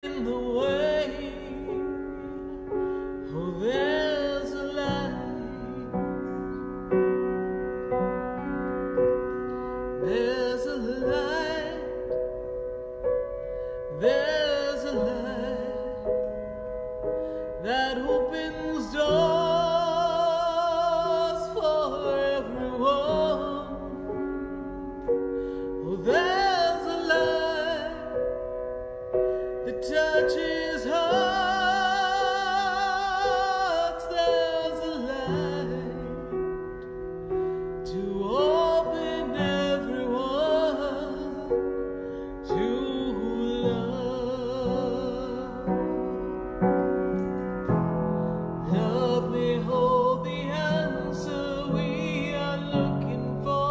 in the way. Oh, there's a light. There's a light. There's a light that opens doors for everyone. Oh, there's a light that touches hearts. There's a light to open everyone to love. Love may hold the answer we are looking for.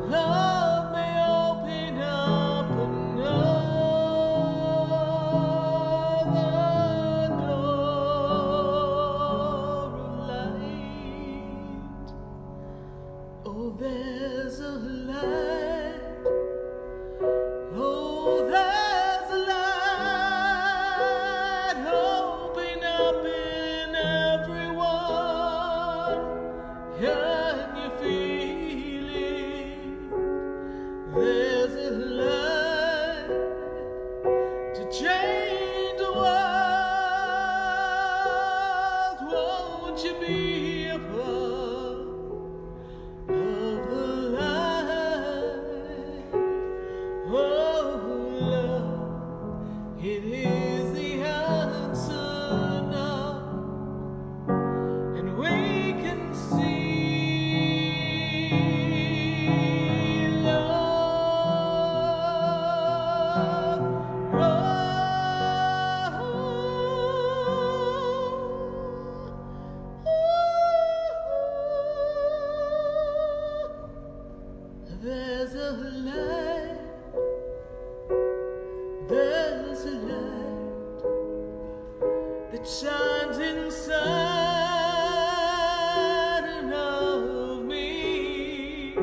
Love may open up another door of light. Oh, there's a light. Oh, there's a light. Open up in everyone. Can you feel it? There's a light to change the world. Won't you be a part of the light? Oh, love, it is the answer now, and we can see love grow. There's a light. There's a light that shines inside of me.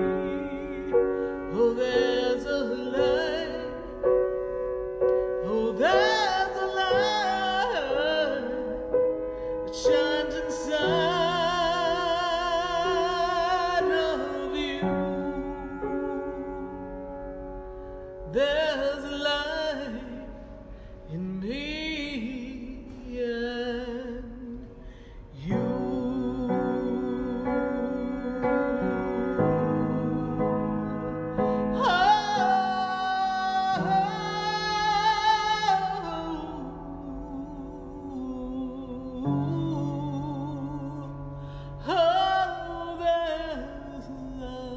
Oh, there's a light. Oh, there's a light that shines inside of you. There's a light in me and you. Oh, there's love.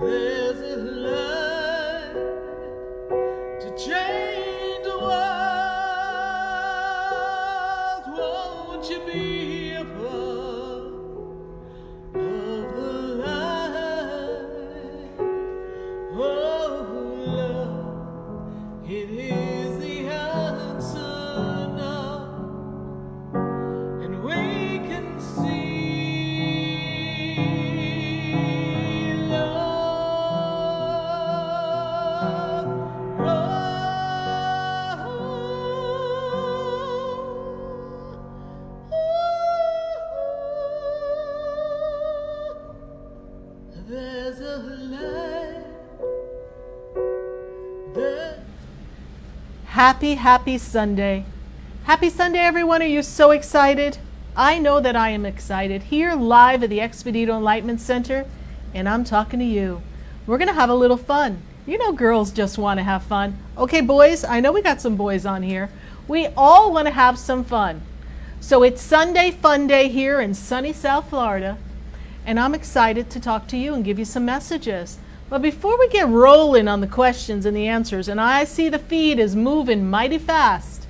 There's a light to change the world. Won't you be a part of the light? Oh, love, it is the answer now, and we can see. There's a light there. Happy Sunday. Happy Sunday, everyone. Are you so excited? I know that I am excited. Here live at the Expedito Enlightenment Center, and I'm talking to you. We're going to have a little fun. You know girls just want to have fun. Okay, boys, I know we got some boys on here. We all want to have some fun. So it's Sunday Fun Day here in sunny South Florida, and I'm excited to talk to you and give you some messages. But before we get rolling on the questions and the answers, and I see the feed is moving mighty fast,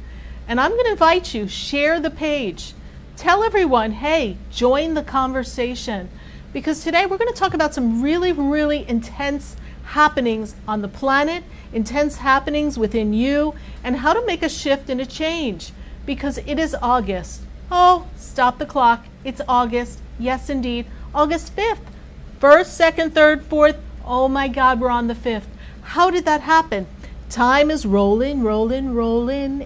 and I'm going to invite you, share the page. Tell everyone, hey, join the conversation, because today we're going to talk about some really intense happenings on the planet, intense happenings within you, and how to make a shift and a change, because it is August. Oh, stop the clock. It's August. Yes, indeed. August 5th. 1st, 2nd, 3rd, 4th. Oh my God, we're on the 5th. How did that happen? Time is rolling.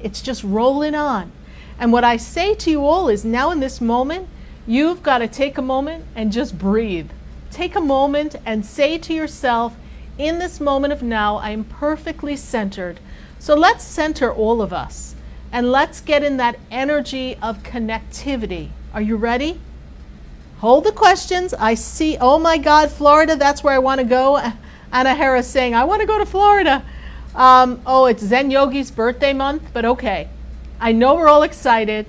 It's just rolling on. And what I say to you all is now in this moment, you've got to take a moment and just breathe. Take a moment and say to yourself, in this moment of now, I am perfectly centered. So let's center all of us and let's get in that energy of connectivity. Are you ready? Hold the questions. I see, oh my God, Florida, that's where I want to go. Anna Harris saying, I want to go to Florida. Oh, it's Zen Yogi's birthday month, but okay. I know we're all excited.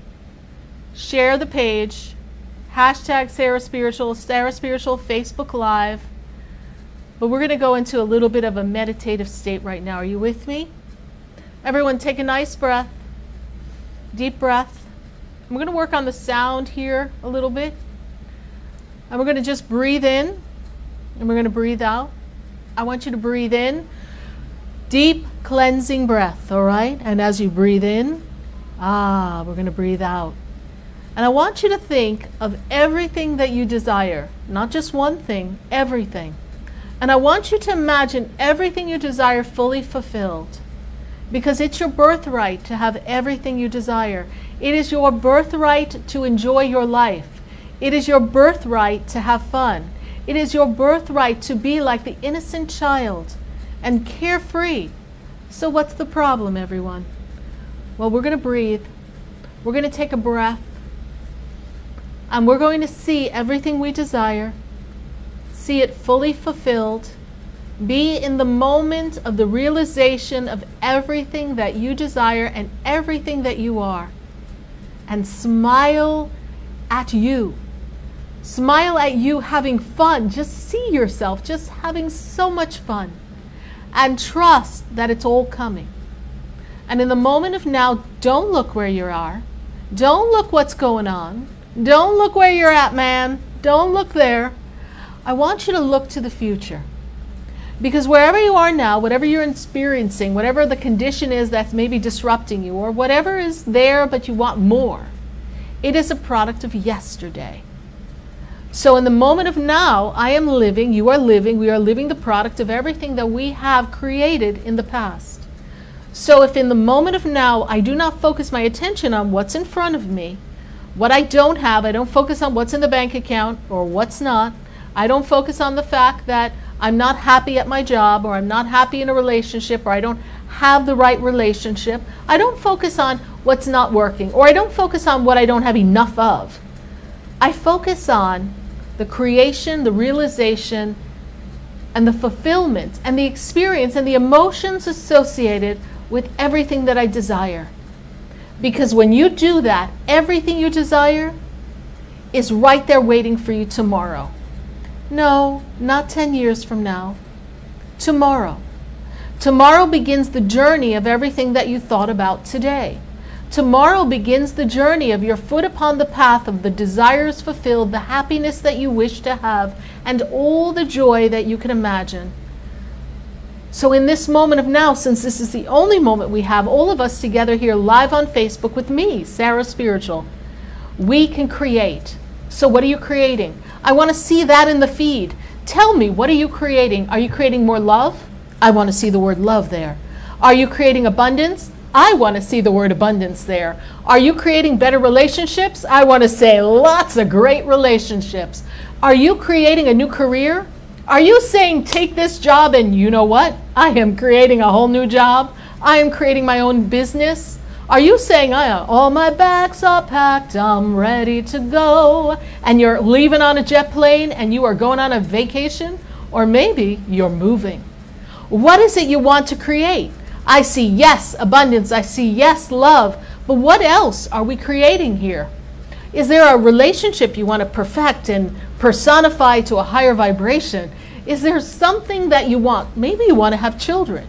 Share the page. Hashtag SarahSpiritual, SarahSpiritual Facebook Live. But we're going to go into a little bit of a meditative state right now. Are you with me? Everyone take a nice breath. Deep breath. I'm going to work on the sound here a little bit. And we're going to just breathe in, and we're going to breathe out. I want you to breathe in, deep cleansing breath, all right? And as you breathe in, we're going to breathe out. And I want you to think of everything that you desire, not just one thing, everything. And I want you to imagine everything you desire fully fulfilled, because it's your birthright to have everything you desire. It is your birthright to enjoy your life. It is your birthright to have fun. It is your birthright to be like the innocent child and carefree. So what's the problem, everyone? Well, we're going to breathe. We're going to take a breath. And we're going to see everything we desire. See it fully fulfilled. Be in the moment of the realization of everything that you desire and everything that you are. And smile at you. Smile at you having fun. Just see yourself just having so much fun. And trust that it's all coming. And in the moment of now, don't look where you are. Don't look what's going on. Don't look where you're at, man. Don't look there. I want you to look to the future. Because wherever you are now, whatever you're experiencing, whatever the condition is that's maybe disrupting you, or whatever is there but you want more, it is a product of yesterday. So in the moment of now, I am living, you are living, we are living the product of everything that we have created in the past. So if in the moment of now, I do not focus my attention on what's in front of me, what I don't have, I don't focus on what's in the bank account or what's not, I don't focus on the fact that I'm not happy at my job, or I'm not happy in a relationship, or I don't have the right relationship. I don't focus on what's not working, or I don't focus on what I don't have enough of. I focus on the creation, the realization, and the fulfillment, and the experience, and the emotions associated with everything that I desire. Because when you do that, everything you desire is right there waiting for you tomorrow. No, not 10 years from now, tomorrow. Tomorrow begins the journey of everything that you thought about today. Tomorrow begins the journey of your foot upon the path of the desires fulfilled, the happiness that you wish to have, and all the joy that you can imagine. So in this moment of now, since this is the only moment we have, all of us together here live on Facebook with me, Sarah Spiritual, we can create. So what are you creating? I want to see that in the feed. Tell me, what are you creating? Are you creating more love? I want to see the word love there. Are you creating abundance? I want to see the word abundance there. Are you creating better relationships? I want to say lots of great relationships. Are you creating a new career? Are you saying take this job and you know what? I am creating a whole new job. I am creating my own business. Are you saying all my bags are packed, I'm ready to go, and you're leaving on a jet plane and you are going on a vacation? Or maybe you're moving. What is it you want to create? I see yes, abundance. I see yes, love. But what else are we creating here? Is there a relationship you want to perfect and personify to a higher vibration? Is there something that you want? Maybe you want to have children.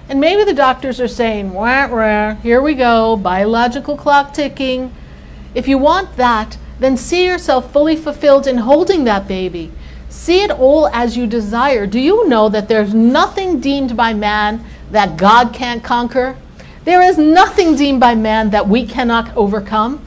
And maybe the doctors are saying, wah, wah, here we go, biological clock ticking. If you want that, then see yourself fully fulfilled in holding that baby. See it all as you desire. Do you know that there's nothing deemed by man that God can't conquer? There is nothing deemed by man that we cannot overcome.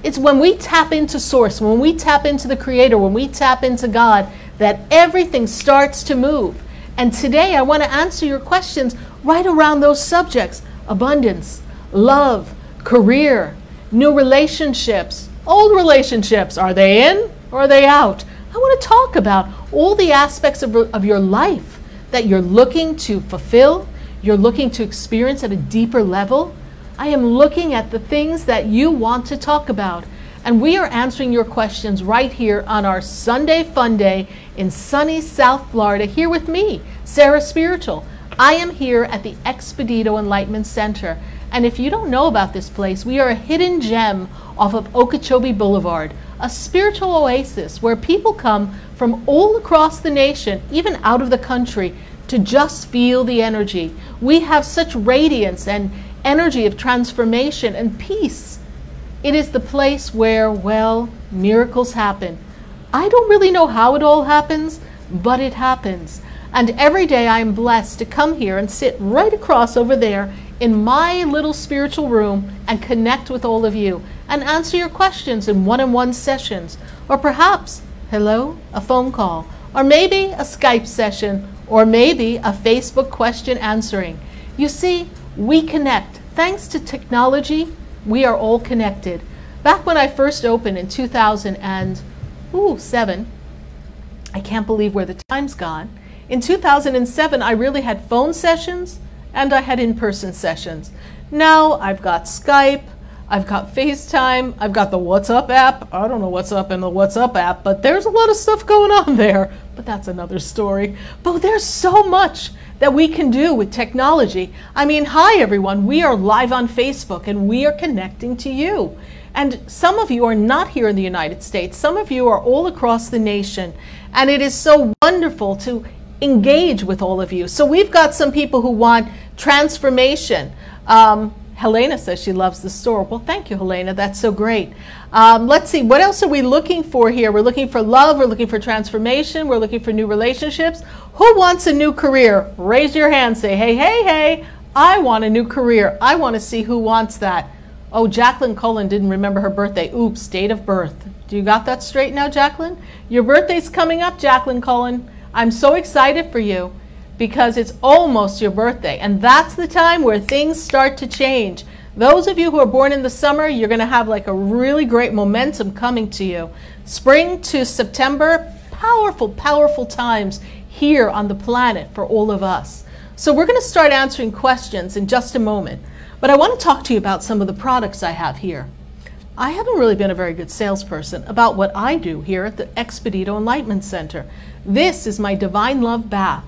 It's when we tap into Source, when we tap into the Creator, when we tap into God, that everything starts to move. And today I want to answer your questions right around those subjects: abundance, love, career, new relationships, old relationships. Are they in or are they out? I want to talk about all the aspects of your life that you're looking to fulfill, you're looking to experience at a deeper level. I am looking at the things that you want to talk about. And we are answering your questions right here on our Sunday Fun Day in sunny South Florida, here with me, Sarah Spiritual. I am here at the Expedito Enlightenment Center. And if you don't know about this place, we are a hidden gem off of Okeechobee Boulevard, a spiritual oasis where people come from all across the nation, even out of the country, to just feel the energy. We have such radiance and energy of transformation and peace. It is the place where, well, miracles happen. I don't really know how it all happens, but it happens. And every day I am blessed to come here and sit right across over there in my little spiritual room and connect with all of you and answer your questions in one-on-one sessions, or perhaps, hello, a phone call, or maybe a Skype session, or maybe a Facebook question answering. You see, we connect. Thanks to technology, we are all connected. Back when I first opened in 2007, I can't believe where the time's gone. In 2007, I really had phone sessions and I had in-person sessions. Now I've got Skype, I've got FaceTime, I've got the WhatsApp app. I don't know what's up in the WhatsApp app, but there's a lot of stuff going on there. But that's another story. But there's so much that we can do with technology. I mean, hi everyone, we are live on Facebook and we are connecting to you. And some of you are not here in the United States. Some of you are all across the nation. And it is so wonderful to engage with all of you. So we've got some people who want transformation. Helena says she loves the store. Well, thank you, Helena. That's so great. Let's see, what else are we looking for here? We're looking for love. We're looking for transformation. We're looking for new relationships. Who wants a new career? Raise your hand. Say, hey, hey, hey, I want a new career. I want to see who wants that. Oh, Jacqueline Cullen didn't remember her birthday. Oops, date of birth. Do you got that straight now, Jacqueline? Your birthday's coming up, Jacqueline Cullen. I'm so excited for you, because it's almost your birthday, and that's the time where things start to change. Those of you who are born in the summer, you're going to have like a really great momentum coming to you. Spring to September, powerful, powerful times here on the planet for all of us. So we're going to start answering questions in just a moment, but I want to talk to you about some of the products I have here. I haven't really been a very good salesperson about what I do here at the Expedito Enlightenment Center. This is my Divine Love Bath.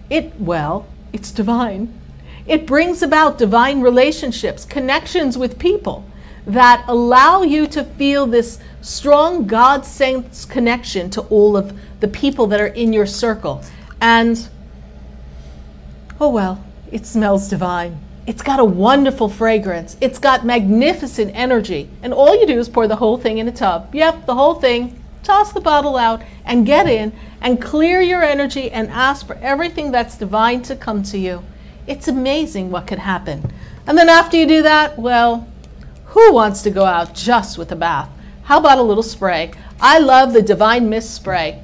It's divine. It brings about divine relationships, connections with people that allow you to feel this strong God-sent connection to all of the people that are in your circle. And Oh well, it smells divine. It's got a wonderful fragrance. It's got magnificent energy. And all you do is pour the whole thing in a tub. Yep, the whole thing. Toss the bottle out and get in and clear your energy and ask for everything that's divine to come to you. It's amazing what could happen. And then after you do that, well, who wants to go out just with a bath? How about a little spray? I love the Divine Mist spray.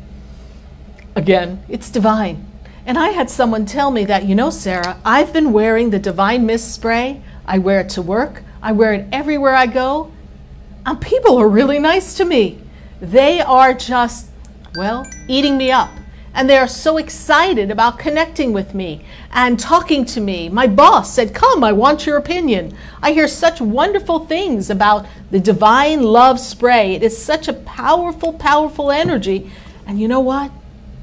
Again, it's divine. And I had someone tell me that, you know, Sarah, I've been wearing the Divine Mist spray. I wear it to work. I wear it everywhere I go. And people are really nice to me. They are just, well, eating me up. And they are so excited about connecting with me and talking to me. My boss said, come, I want your opinion. I hear such wonderful things about the Divine Love Spray. It is such a powerful, powerful energy. And you know what?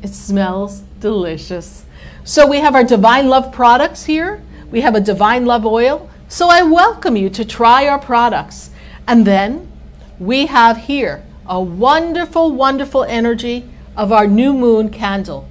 It smells delicious. So we have our Divine Love products here. We have a Divine Love oil. So I welcome you to try our products. And then we have here a wonderful, wonderful energy of our new moon candle.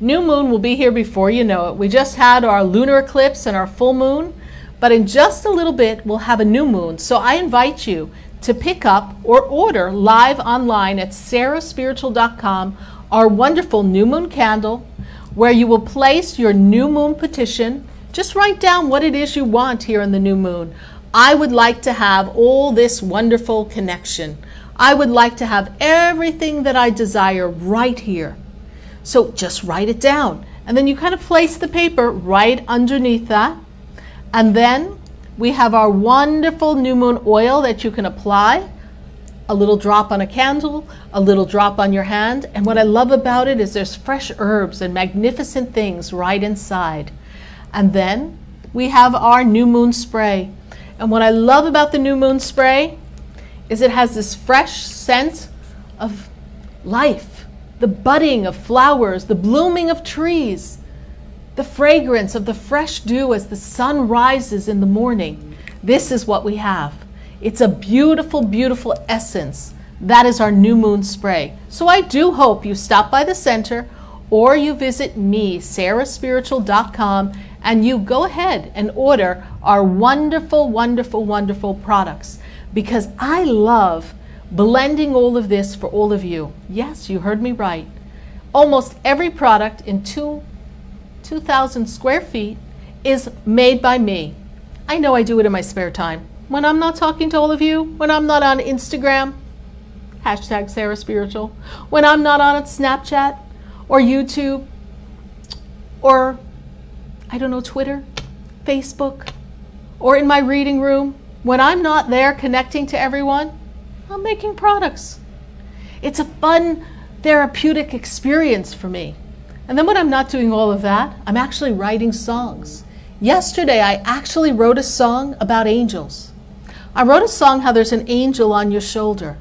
New moon will be here before you know it. We just had our lunar eclipse and our full moon, but in just a little bit we'll have a new moon. So I invite you to pick up or order live online at SarahSpiritual.com our wonderful new moon candle, where you will place your new moon petition. Just write down what it is you want here in the new moon. I would like to have all this wonderful connection. I would like to have everything that I desire right here. So just write it down. And then you kind of place the paper right underneath that. And then we have our wonderful new moon oil that you can apply. A little drop on a candle, a little drop on your hand. And what I love about it is there's fresh herbs and magnificent things right inside. And then we have our new moon spray. And what I love about the new moon spray is it has this fresh scent of life, the budding of flowers, the blooming of trees, the fragrance of the fresh dew as the sun rises in the morning. This is what we have. It's a beautiful, beautiful essence. That is our new moon spray. So I do hope you stop by the center or you visit me, SarahSpiritual.com, and you go ahead and order our wonderful, wonderful, wonderful products, because I love blending all of this for all of you. Yes, you heard me right. Almost every product in 2,000 square feet is made by me. I know I do it in my spare time. When I'm not talking to all of you, when I'm not on Instagram, hashtag SarahSpiritual, when I'm not on Snapchat or YouTube or, I don't know, Twitter, Facebook, or in my reading room, when I'm not there connecting to everyone, I'm making products. It's a fun, therapeutic experience for me. And then when I'm not doing all of that, I'm actually writing songs. Yesterday, I actually wrote a song about angels. I wrote a song how there's an angel on your shoulder.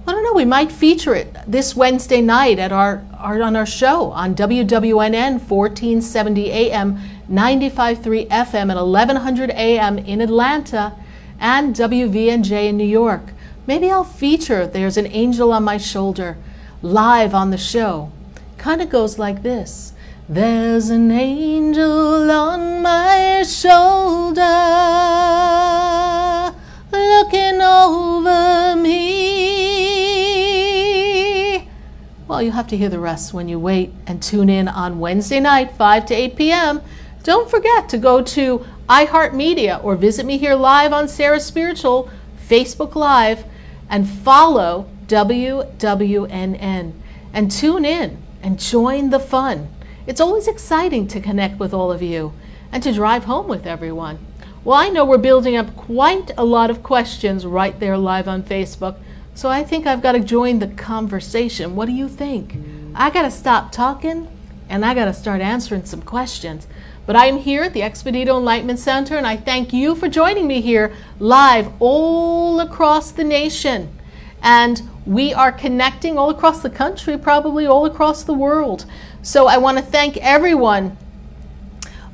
I don't know, we might feature it this Wednesday night at on our show on WWNN 1470 AM, 95.3 FM, and 1100 AM in Atlanta, and WVNJ in New York. Maybe I'll feature There's an Angel on My Shoulder live on the show. Kind of goes like this. There's an angel on my shoulder looking over me. Well, you'll have to hear the rest when you wait and tune in on Wednesday night, 5 to 8 p.m. Don't forget to go to iHeartMedia or visit me here live on Sarah Spiritual, Facebook Live, and follow WWNN. And tune in and join the fun. It's always exciting to connect with all of you and to drive home with everyone. Well, I know we're building up quite a lot of questions right there live on Facebook, so I think I've got to join the conversation. What do you think? I got to stop talking and I got to start answering some questions. But I'm here at the Expedito Enlightenment Center, and I thank you for joining me here live all across the nation. And we are connecting all across the country, probably all across the world. So I want to thank everyone.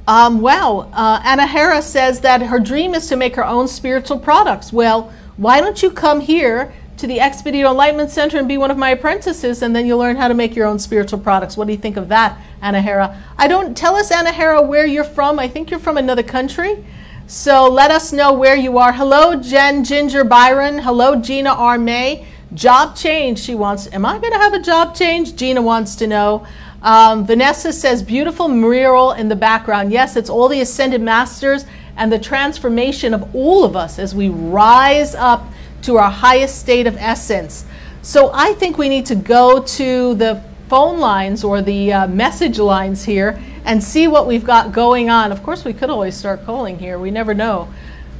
Anna Harris says that her dream is to make her own spiritual products. Well, why don't you come here to the Expedito Enlightenment Center and be one of my apprentices, and then you'll learn how to make your own spiritual products. What do you think of that, Anahara? Tell us, Anahara, where you're from. I think you're from another country. So let us know where you are. Hello, Jen Ginger Byron. Hello, Gina R. May. Job change, she wants. Am I going to have a job change? Gina wants to know. Vanessa says, beautiful mural in the background. Yes, it's all the Ascended Masters and the transformation of all of us as we rise up to our highest state of essence. So I think we need to go to the phone lines or the message lines here and see what we've got going on. Of course, we could always start calling here. We never know.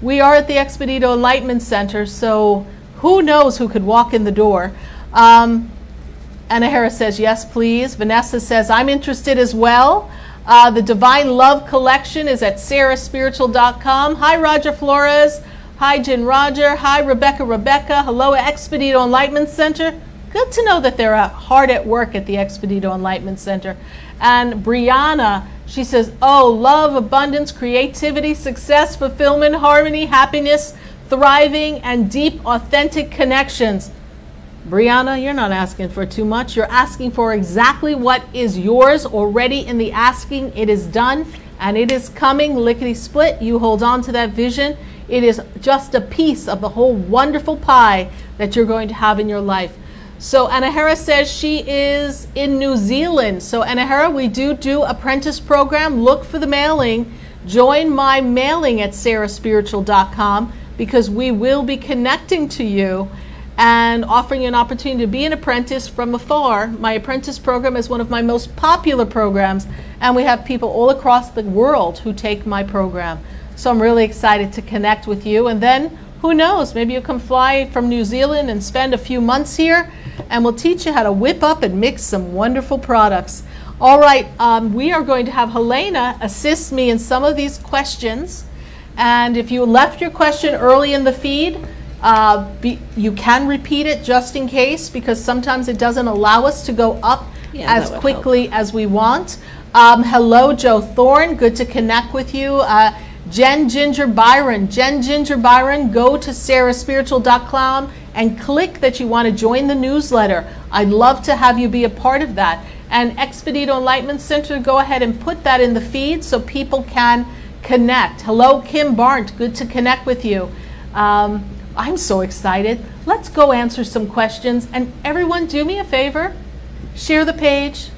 We are at the Expedito Enlightenment Center, so who knows who could walk in the door. Anahara says, yes, please. Vanessa says, I'm interested as well. The Divine Love Collection is at SarahSpiritual.com. Hi, Roger Flores. Hi, Jen Roger. Hi, Rebecca. Hello, Expedito Enlightenment Center. Good to know that they're hard at work at the Expedito Enlightenment Center. And Brianna, she says, oh, love, abundance, creativity, success, fulfillment, harmony, happiness, thriving, and deep, authentic connections. Brianna, you're not asking for too much. You're asking for exactly what is yours already in the asking. It is done, and it is coming, lickety-split. You hold on to that vision. It is just a piece of the whole wonderful pie that you're going to have in your life. So Anahara says she is in New Zealand. So Anahara, we do apprentice program. Look for the mailing. Join my mailing at SarahSpiritual.com because we will be connecting to you and offering you an opportunity to be an apprentice from afar. My apprentice program is one of my most popular programs, and we have people all across the world who take my program. So I'm really excited to connect with you. And then, who knows, maybe you can fly from New Zealand and spend a few months here, and we'll teach you how to whip up and mix some wonderful products. All right, we are going to have Helena assist me in some of these questions. And if you left your question early in the feed, you can repeat it just in case, because sometimes it doesn't allow us to go up as quickly as we want. Hello, Joe Thorne. Good to connect with you. Jen Ginger Byron. Jen Ginger Byron, go to SarahSpiritual.com and click that you want to join the newsletter. I'd love to have you be a part of that. And Expedito Enlightenment Center, go ahead and put that in the feed so people can connect. Hello, Kim Barnt. Good to connect with you. I'm so excited. Let's go answer some questions. And everyone, do me a favor. Share the page.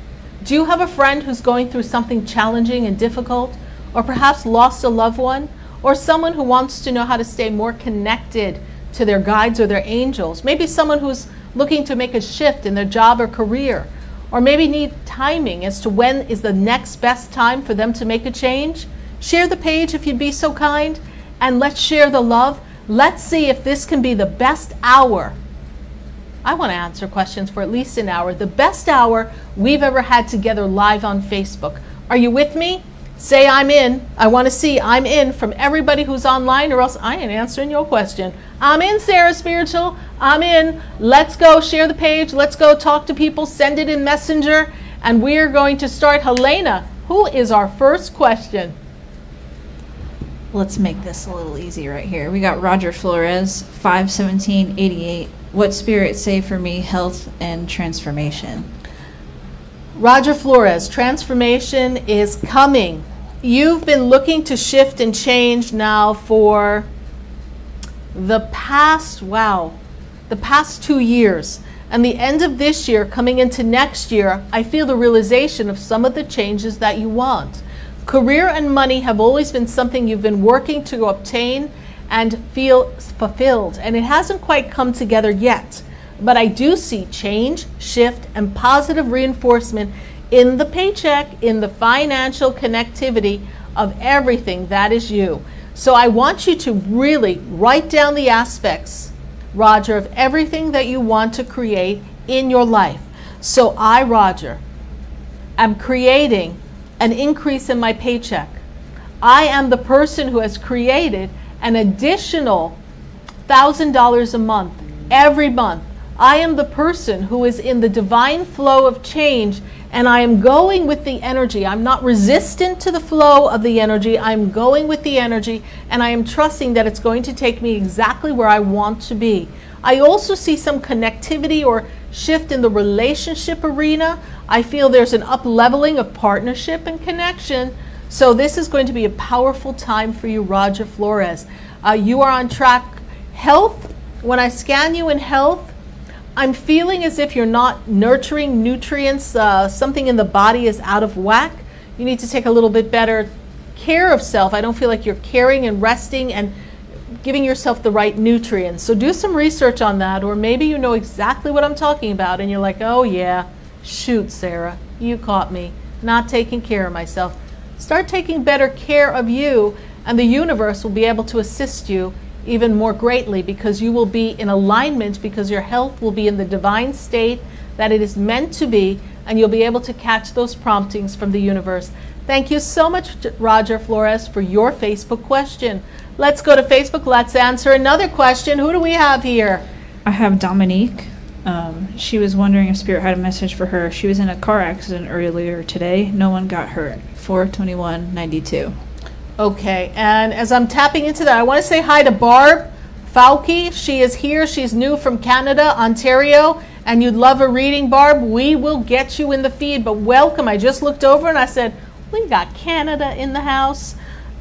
Do you have a friend who's going through something challenging and difficult? Or perhaps lost a loved one? Or someone who wants to know how to stay more connected to their guides or their angels? Maybe someone who's looking to make a shift in their job or career. Or maybe need timing as to when is the next best time for them to make a change. Share the page if you'd be so kind. And let's share the love. Let's see if this can be the best hour. I want to answer questions for at least an hour. The best hour we've ever had together live on Facebook. Are you with me? Say I'm in. I want to see I'm in from everybody who's online, or else I ain't answering your question. I'm in, Sarah Spiritual. I'm in. Let's go share the page. Let's go talk to people. Send it in Messenger. And we're going to start. Helena, who is our first question? Let's make this a little easy right here. We got Roger Flores, 51788. What spirits say for me, health and transformation? Roger Flores, transformation is coming. You've been looking to shift and change now for the past 2 years. And the end of this year, coming into next year, I feel the realization of some of the changes that you want. Career and money have always been something you've been working to obtain and feel fulfilled. And it hasn't quite come together yet. But I do see change, shift, and positive reinforcement in the paycheck, in the financial connectivity of everything that is you. So I want you to really write down the aspects, Roger, of everything that you want to create in your life. So I, Roger, am creating an increase in my paycheck. I am the person who has created an additional $1,000 a month, every month. I am the person who is in the divine flow of change, and I am going with the energy. I'm not resistant to the flow of the energy. I'm going with the energy, and I am trusting that it's going to take me exactly where I want to be. I also see some connectivity or shift in the relationship arena. I feel there's an up-leveling of partnership and connection. So this is going to be a powerful time for you, Roger Flores. You are on track. Health, when I scan you in health, I'm feeling as if you're not nurturing nutrients. Something in the body is out of whack. You need to take a little bit better care of self. I don't feel like you're caring and resting and giving yourself the right nutrients. So do some research on that, or maybe you know exactly what I'm talking about and you're like, oh yeah, shoot, Sarah, you caught me not taking care of myself. Start taking better care of you, and the universe will be able to assist you even more greatly, because you will be in alignment, because your health will be in the divine state that it is meant to be, and you'll be able to catch those promptings from the universe. Thank you so much, Roger Flores, for your Facebook question. Let's go to Facebook. Let's answer another question. Who do we have here? I have Dominique. She was wondering if Spirit had a message for her. She was in a car accident earlier today. No one got hurt. 4/21/92. Okay, and as I'm tapping into that, I want to say hi to Barb Fauci. She is here. She's new from Canada, Ontario, and you'd love a reading, Barb. We will get you in the feed, but welcome. I just looked over and I said, we got Canada in the house.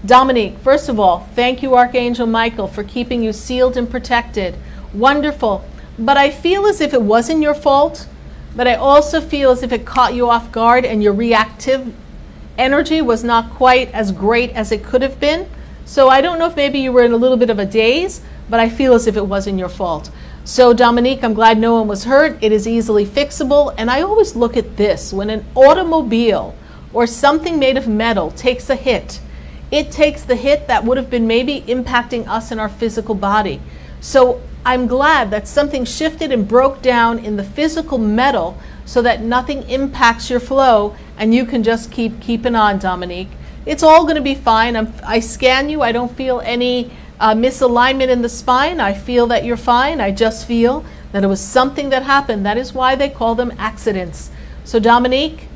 Dominique, first of all, thank you, Archangel Michael, for keeping you sealed and protected. Wonderful. But I feel as if it wasn't your fault, but I also feel as if it caught you off guard and your reactive energy was not quite as great as it could have been. So I don't know if maybe you were in a little bit of a daze, but I feel as if it wasn't your fault. So Dominique, I'm glad no one was hurt. It is easily fixable. And I always look at this. When an automobile or something made of metal takes a hit, it takes the hit that would have been maybe impacting us in our physical body. So I'm glad that something shifted and broke down in the physical metal so that nothing impacts your flow and you can just keep keeping on, Dominique. It's all going to be fine. I scan you. I don't feel any misalignment in the spine. I feel that you're fine. I just feel that it was something that happened. That is why they call them accidents. So Dominique,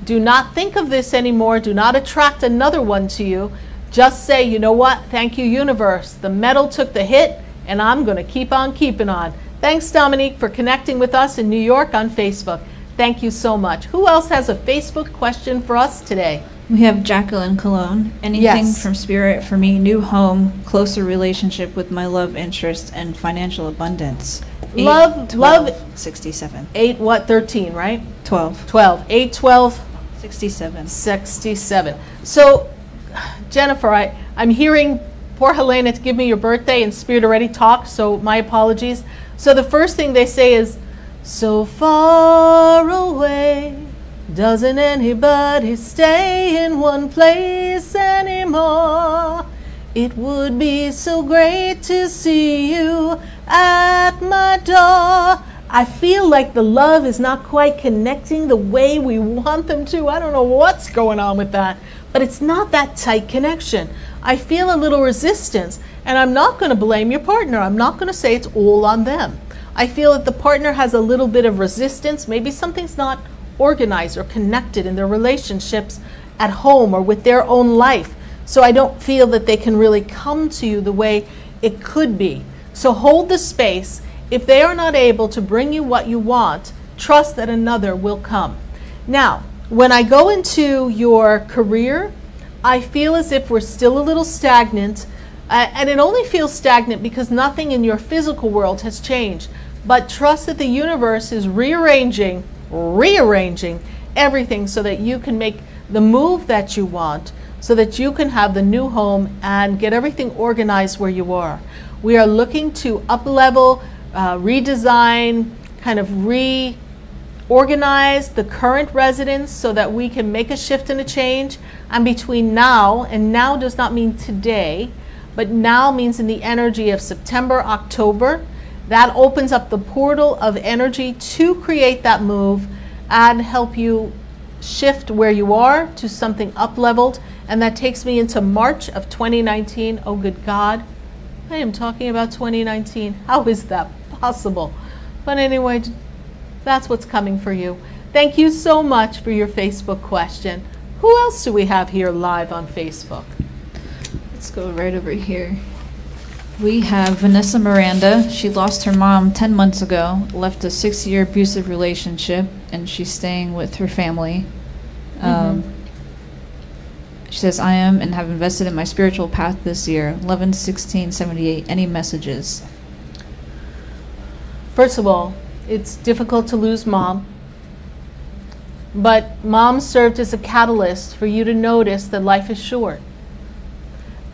do not think of this anymore. Do not attract another one to you. Just say, you know what? Thank you, universe. The metal took the hit, and I'm going to keep on keeping on. Thanks, Dominique, for connecting with us in New York on Facebook. Thank you so much. Who else has a Facebook question for us today? We have Jacqueline Cologne. Anything Yes. from Spirit for me? New home, closer relationship with my love interest, and financial abundance. Love, 67. 8 what? 13, right? 12. 12. 8, 12, 67. 67. So, Jennifer, I'm hearing poor Helena to give me your birthday, and Spirit already talked, so my apologies. So the first thing they say is, so far away, doesn't anybody stay in one place anymore? It would be so great to see you at my door. I feel like the love is not quite connecting the way we want them to. I don't know what's going on with that, but it's not that tight connection. I feel a little resistance, and I'm not going to blame your partner. I'm not going to say it's all on them. I feel that the partner has a little bit of resistance. Maybe something's not organized or connected in their relationships at home or with their own life. So I don't feel that they can really come to you the way it could be. So hold the space. If they are not able to bring you what you want, trust that another will come. Now, when I go into your career, I feel as if we're still a little stagnant, and it only feels stagnant because nothing in your physical world has changed. But trust that the universe is rearranging everything so that you can make the move that you want, so that you can have the new home and get everything organized where you are. We are looking to up-level, redesign, kind of reorganize the current residence so that we can make a shift and a change. And between now, and now does not mean today, but now means in the energy of September, October, that opens up the portal of energy to create that move and help you shift where you are to something up-leveled. And that takes me into March of 2019. Oh, good God. I am talking about 2019. How is that possible? But anyway, that's what's coming for you. Thank you so much for your Facebook question. Who else do we have here live on Facebook? Let's go right over here. We have Vanessa Miranda. She lost her mom 10 months ago, left a 6-year abusive relationship, and she's staying with her family. She says, I am and have invested in my spiritual path this year. 11/16/78. Any messages? First of all, it's difficult to lose mom, but mom served as a catalyst for you to notice that life is short.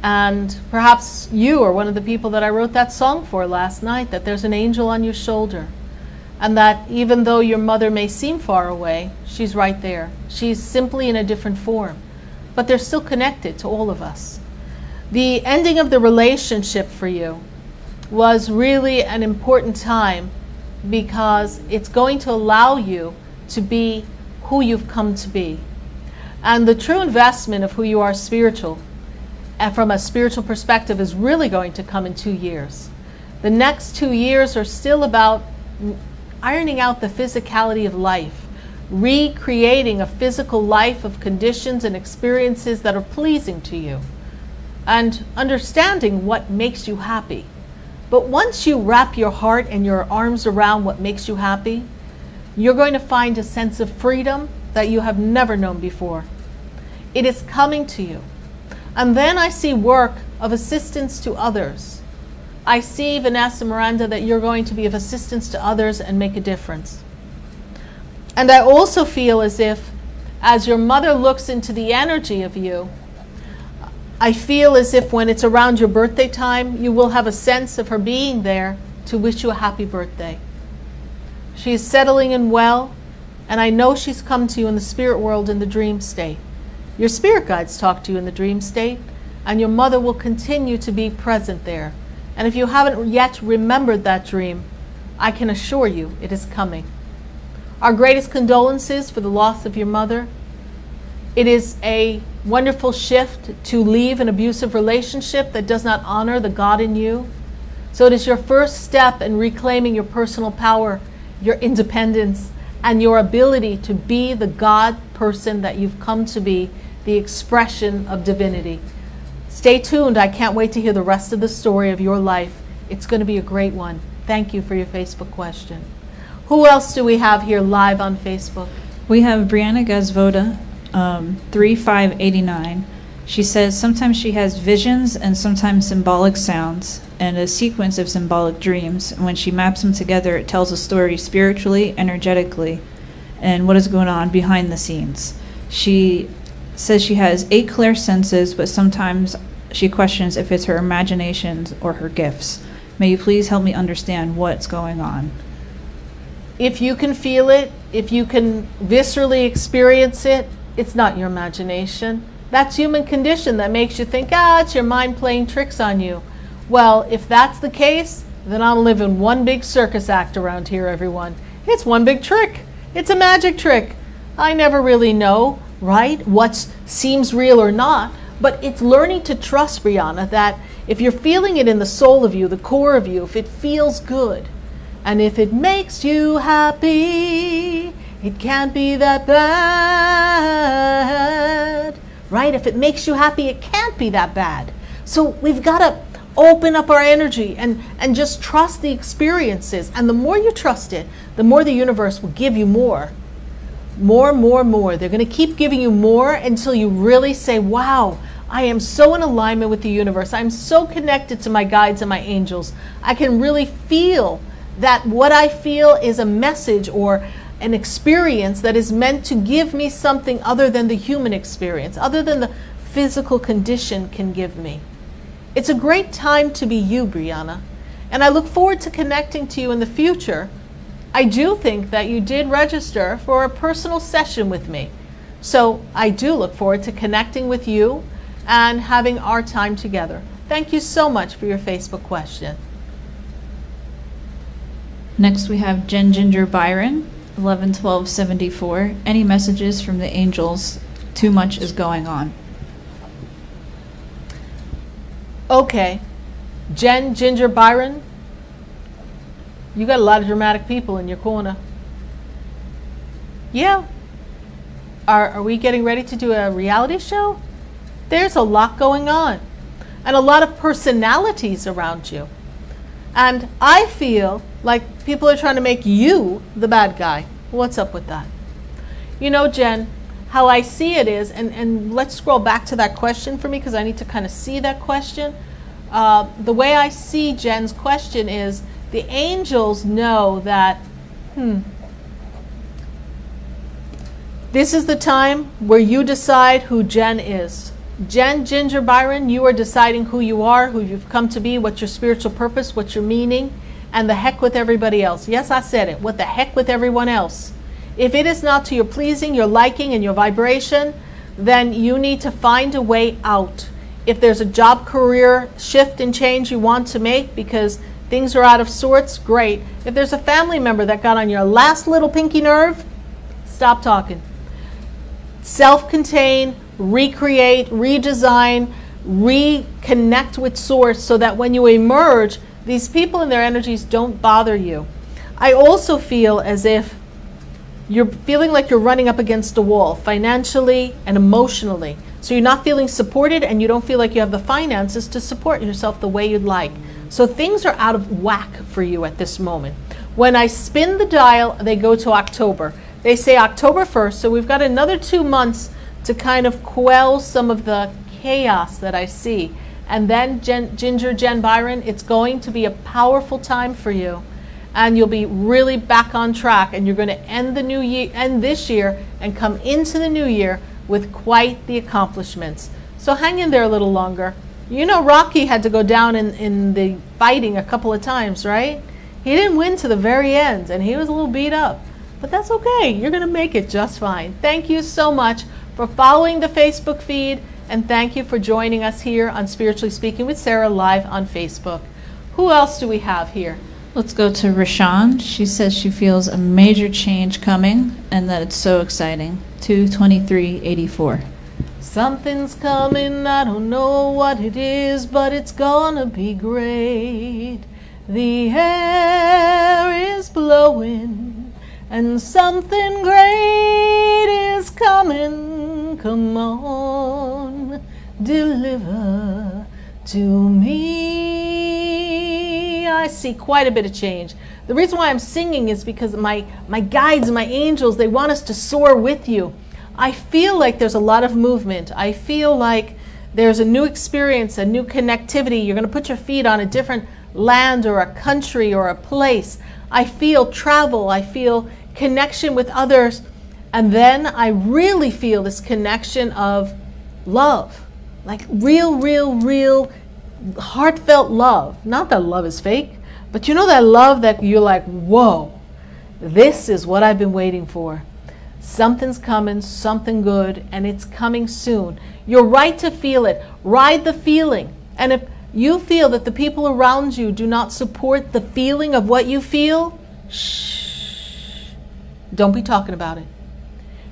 And perhaps you are one of the people that I wrote that song for last night, that there's an angel on your shoulder, and that even though your mother may seem far away, she's right there. She's simply in a different form, but they're still connected to all of us. The ending of the relationship for you was really an important time, because it's going to allow you to be who you've come to be. And the true investment of who you are spiritual, and from a spiritual perspective, is really going to come in 2 years. The next 2 years are still about ironing out the physicality of life, recreating a physical life of conditions and experiences that are pleasing to you, and understanding what makes you happy. But once you wrap your heart and your arms around what makes you happy, you're going to find a sense of freedom that you have never known before. It is coming to you. And then I see work of assistance to others. I see, Vanessa Miranda, that you're going to be of assistance to others and make a difference. And I also feel as if, as your mother looks into the energy of you, I feel as if when it's around your birthday time, you will have a sense of her being there to wish you a happy birthday. She is settling in well, and I know she's come to you in the spirit world in the dream state. Your spirit guides talk to you in the dream state, and your mother will continue to be present there. And if you haven't yet remembered that dream, I can assure you it is coming. Our greatest condolences for the loss of your mother. It is a wonderful shift to leave an abusive relationship that does not honor the God in you. So it is your first step in reclaiming your personal power, your independence, and your ability to be the God person that you've come to be, the expression of divinity. Stay tuned. I can't wait to hear the rest of the story of your life. It's going to be a great one. Thank you for your Facebook question. Who else do we have here live on Facebook? We have Brianna Gazvoda, 3589. She says sometimes she has visions and sometimes symbolic sounds and a sequence of symbolic dreams. And when she maps them together, it tells a story spiritually, energetically, and what is going on behind the scenes. She says she has 8 clear senses, but sometimes she questions if it's her imaginations or her gifts. May you please help me understand what's going on? If you can feel it, if you can viscerally experience it, it's not your imagination. That's human condition that makes you think, it's your mind playing tricks on you. Well, if that's the case, then I'm living one big circus act around here, everyone. It's one big trick. It's a magic trick. I never really know, right, what seems real or not, but it's learning to trust, Brianna, that if you're feeling it in the soul of you, the core of you, if it feels good, and if it makes you happy, it can't be that bad, right? If it makes you happy, it can't be that bad. So we've got to open up our energy and just trust the experiences. And the more you trust it, the more the universe will give you more. More. They're going to keep giving you more until you really say, wow, I am so in alignment with the universe. I'm so connected to my guides and my angels. I can really feel that what I feel is a message or an experience that is meant to give me something other than the human experience, other than the physical condition can give me. It's a great time to be you, Brianna, and I look forward to connecting to you in the future. I do think that you did register for a personal session with me, so I do look forward to connecting with you and having our time together. Thank you so much for your Facebook question. Next we have Jen Ginger Byron, 11/12/74. Any messages from the angels? Too much is going on. Okay, Jen Ginger Byron, you got a lot of dramatic people in your corner. Yeah. Are we getting ready to do a reality show? There's a lot going on. and a lot of personalities around you. And I feel like people are trying to make you the bad guy. What's up with that? You know, Jen, how I see it is, and let's scroll back to that question for me because I need to kind of see that question. The way I see Jen's question is the angels know that, this is the time where you decide who Jen is. Jen Ginger Byron, you are deciding who you are, who you've come to be, what's your spiritual purpose, what's your meaning, and the heck with everybody else. Yes, I said it. What the heck with everyone else? If it is not to your pleasing, your liking, and your vibration, then you need to find a way out. If there's a job career shift and change you want to make because things are out of sorts, great. If there's a family member that got on your last little pinky nerve, stop talking. Self-contain, recreate, redesign, reconnect with source so that when you emerge, these people and their energies don't bother you. I also feel as if you're feeling like you're running up against a wall financially and emotionally. So you're not feeling supported and you don't feel like you have the finances to support yourself the way you'd like. So things are out of whack for you at this moment. When I spin the dial, they go to October. They say October 1st, so we've got another 2 months to kind of quell some of the chaos that I see. And then Ginger Jen Byron, it's going to be a powerful time for you. And you'll be really back on track, and you're going to end the new year, end this year, and come into the new year with quite the accomplishments. So hang in there a little longer. You know Rocky had to go down in the fighting a couple of times, right? He didn't win to the very end, and he was a little beat up. But that's okay. You're going to make it just fine. Thank you so much for following the Facebook feed, and thank you for joining us here on Spiritually Speaking with Sarah live on Facebook. Who else do we have here? Let's go to Rashawn. She says she feels a major change coming and that it's so exciting. 2/23/84. Something's coming, I don't know what it is, but it's gonna be great. The air is blowing and something great is coming. Come on, deliver to me. I see quite a bit of change. The reason why I'm singing is because my guides, my angels, they want us to soar with you. I feel like there's a lot of movement. I feel like there's a new experience, a new connectivity. You're going to put your feet on a different land or a country or a place. I feel travel. I feel connection with others. And then I really feel this connection of love. Like real heartfelt love. Not that love is fake, but you know that love that you're like, whoa, this is what I've been waiting for. Something's coming, something good, and it's coming soon. You're right to feel it. Ride the feeling. And if you feel that the people around you do not support the feeling of what you feel, shh. Don't be talking about it.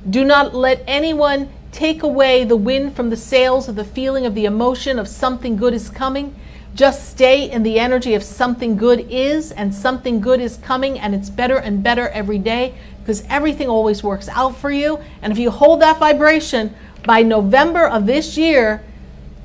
Do not let anyone take away the wind from the sails of the feeling of the emotion of something good is coming. Just stay in the energy of something good is, and something good is coming, and it's better and better every day, because everything always works out for you. And if you hold that vibration, by November of this year,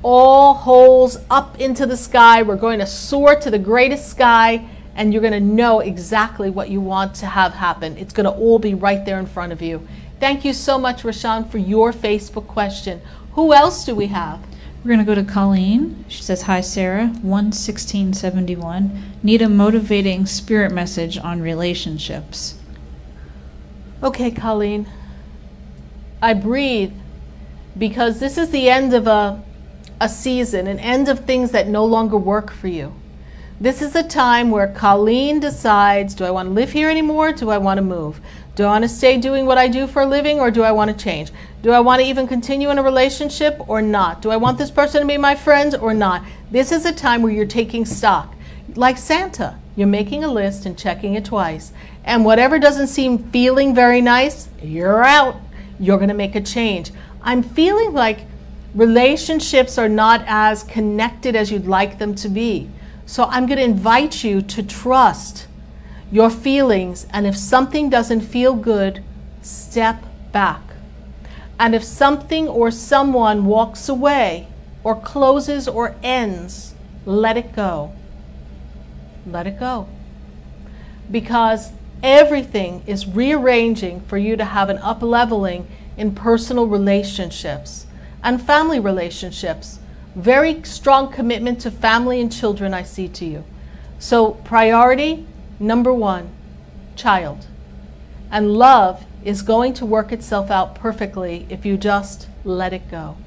all holes up into the sky. We're going to soar to the greatest sky, and you're going to know exactly what you want to have happen. It's going to all be right there in front of you. Thank you so much, Rashawn, for your Facebook question. Who else do we have? We're going to go to Colleen. She says, hi, Sarah, 1/16/71. Need a motivating spirit message on relationships. Okay, Colleen. I breathe because this is the end of a season, an end of things that no longer work for you. This is a time where Colleen decides, do I want to live here anymore? Do I want to move? Do I want to stay doing what I do for a living, or do I want to change? Do I want to even continue in a relationship or not? Do I want this person to be my friend or not? This is a time where you're taking stock. Like Santa, you're making a list and checking it twice. And whatever doesn't seem feeling very nice, you're out. You're going to make a change. I'm feeling like relationships are not as connected as you'd like them to be. So I'm going to invite you to trust your feelings, and if something doesn't feel good, step back. And if something or someone walks away or closes or ends, let it go. Let it go. Because everything is rearranging for you to have an up-leveling in personal relationships and family relationships. Very strong commitment to family and children I see to you. So priority number one, child. And love is going to work itself out perfectly if you just let it go.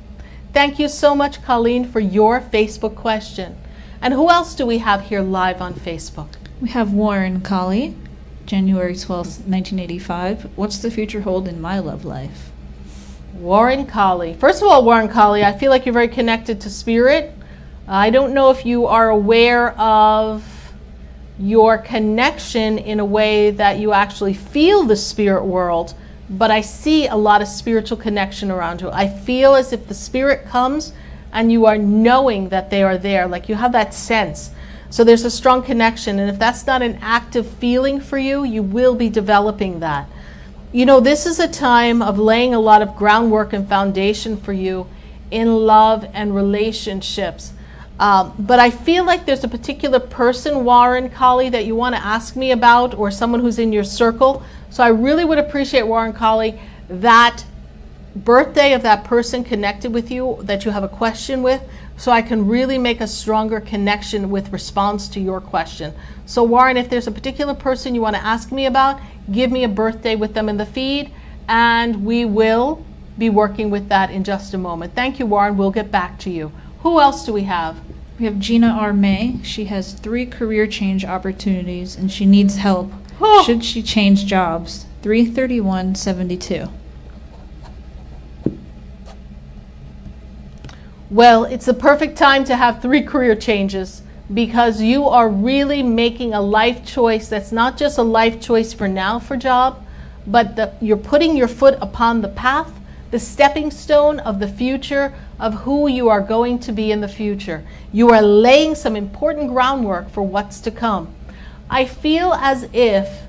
Thank you so much, Colleen, for your Facebook question. And who else do we have here live on Facebook? We have Warren Colley, January 12th, 1985. What's the future hold in my love life? Warren Colley. First of all, Warren Colley, I feel like you're very connected to spirit. I don't know if you are aware of your connection in a way that you actually feel the spirit world, but I see a lot of spiritual connection around you. I feel as if the spirit comes and you are knowing that they are there, like you have that sense. So there's a strong connection, and if that's not an active feeling for you, you will be developing that. You know, this is a time of laying a lot of groundwork and foundation for you in love and relationships. But I feel like there's a particular person, Warren Colley, that you want to ask me about, or someone who's in your circle. So I really would appreciate, Warren Colley, that birthday of that person connected with you that you have a question with, so I can really make a stronger connection with response to your question. So Warren, if there's a particular person you want to ask me about, give me a birthday with them in the feed, and we will be working with that in just a moment. Thank you, Warren. We'll get back to you. Who else do we have? We have Gina R. May. She has 3 career change opportunities and she needs help. Oh. Should she change jobs? 33172. Well, it's the perfect time to have 3 career changes, because you are really making a life choice that's not just a life choice for now for job, but you're putting your foot upon the path, the stepping stone of the future of who you are going to be in the future. You are laying some important groundwork for what's to come. I feel as if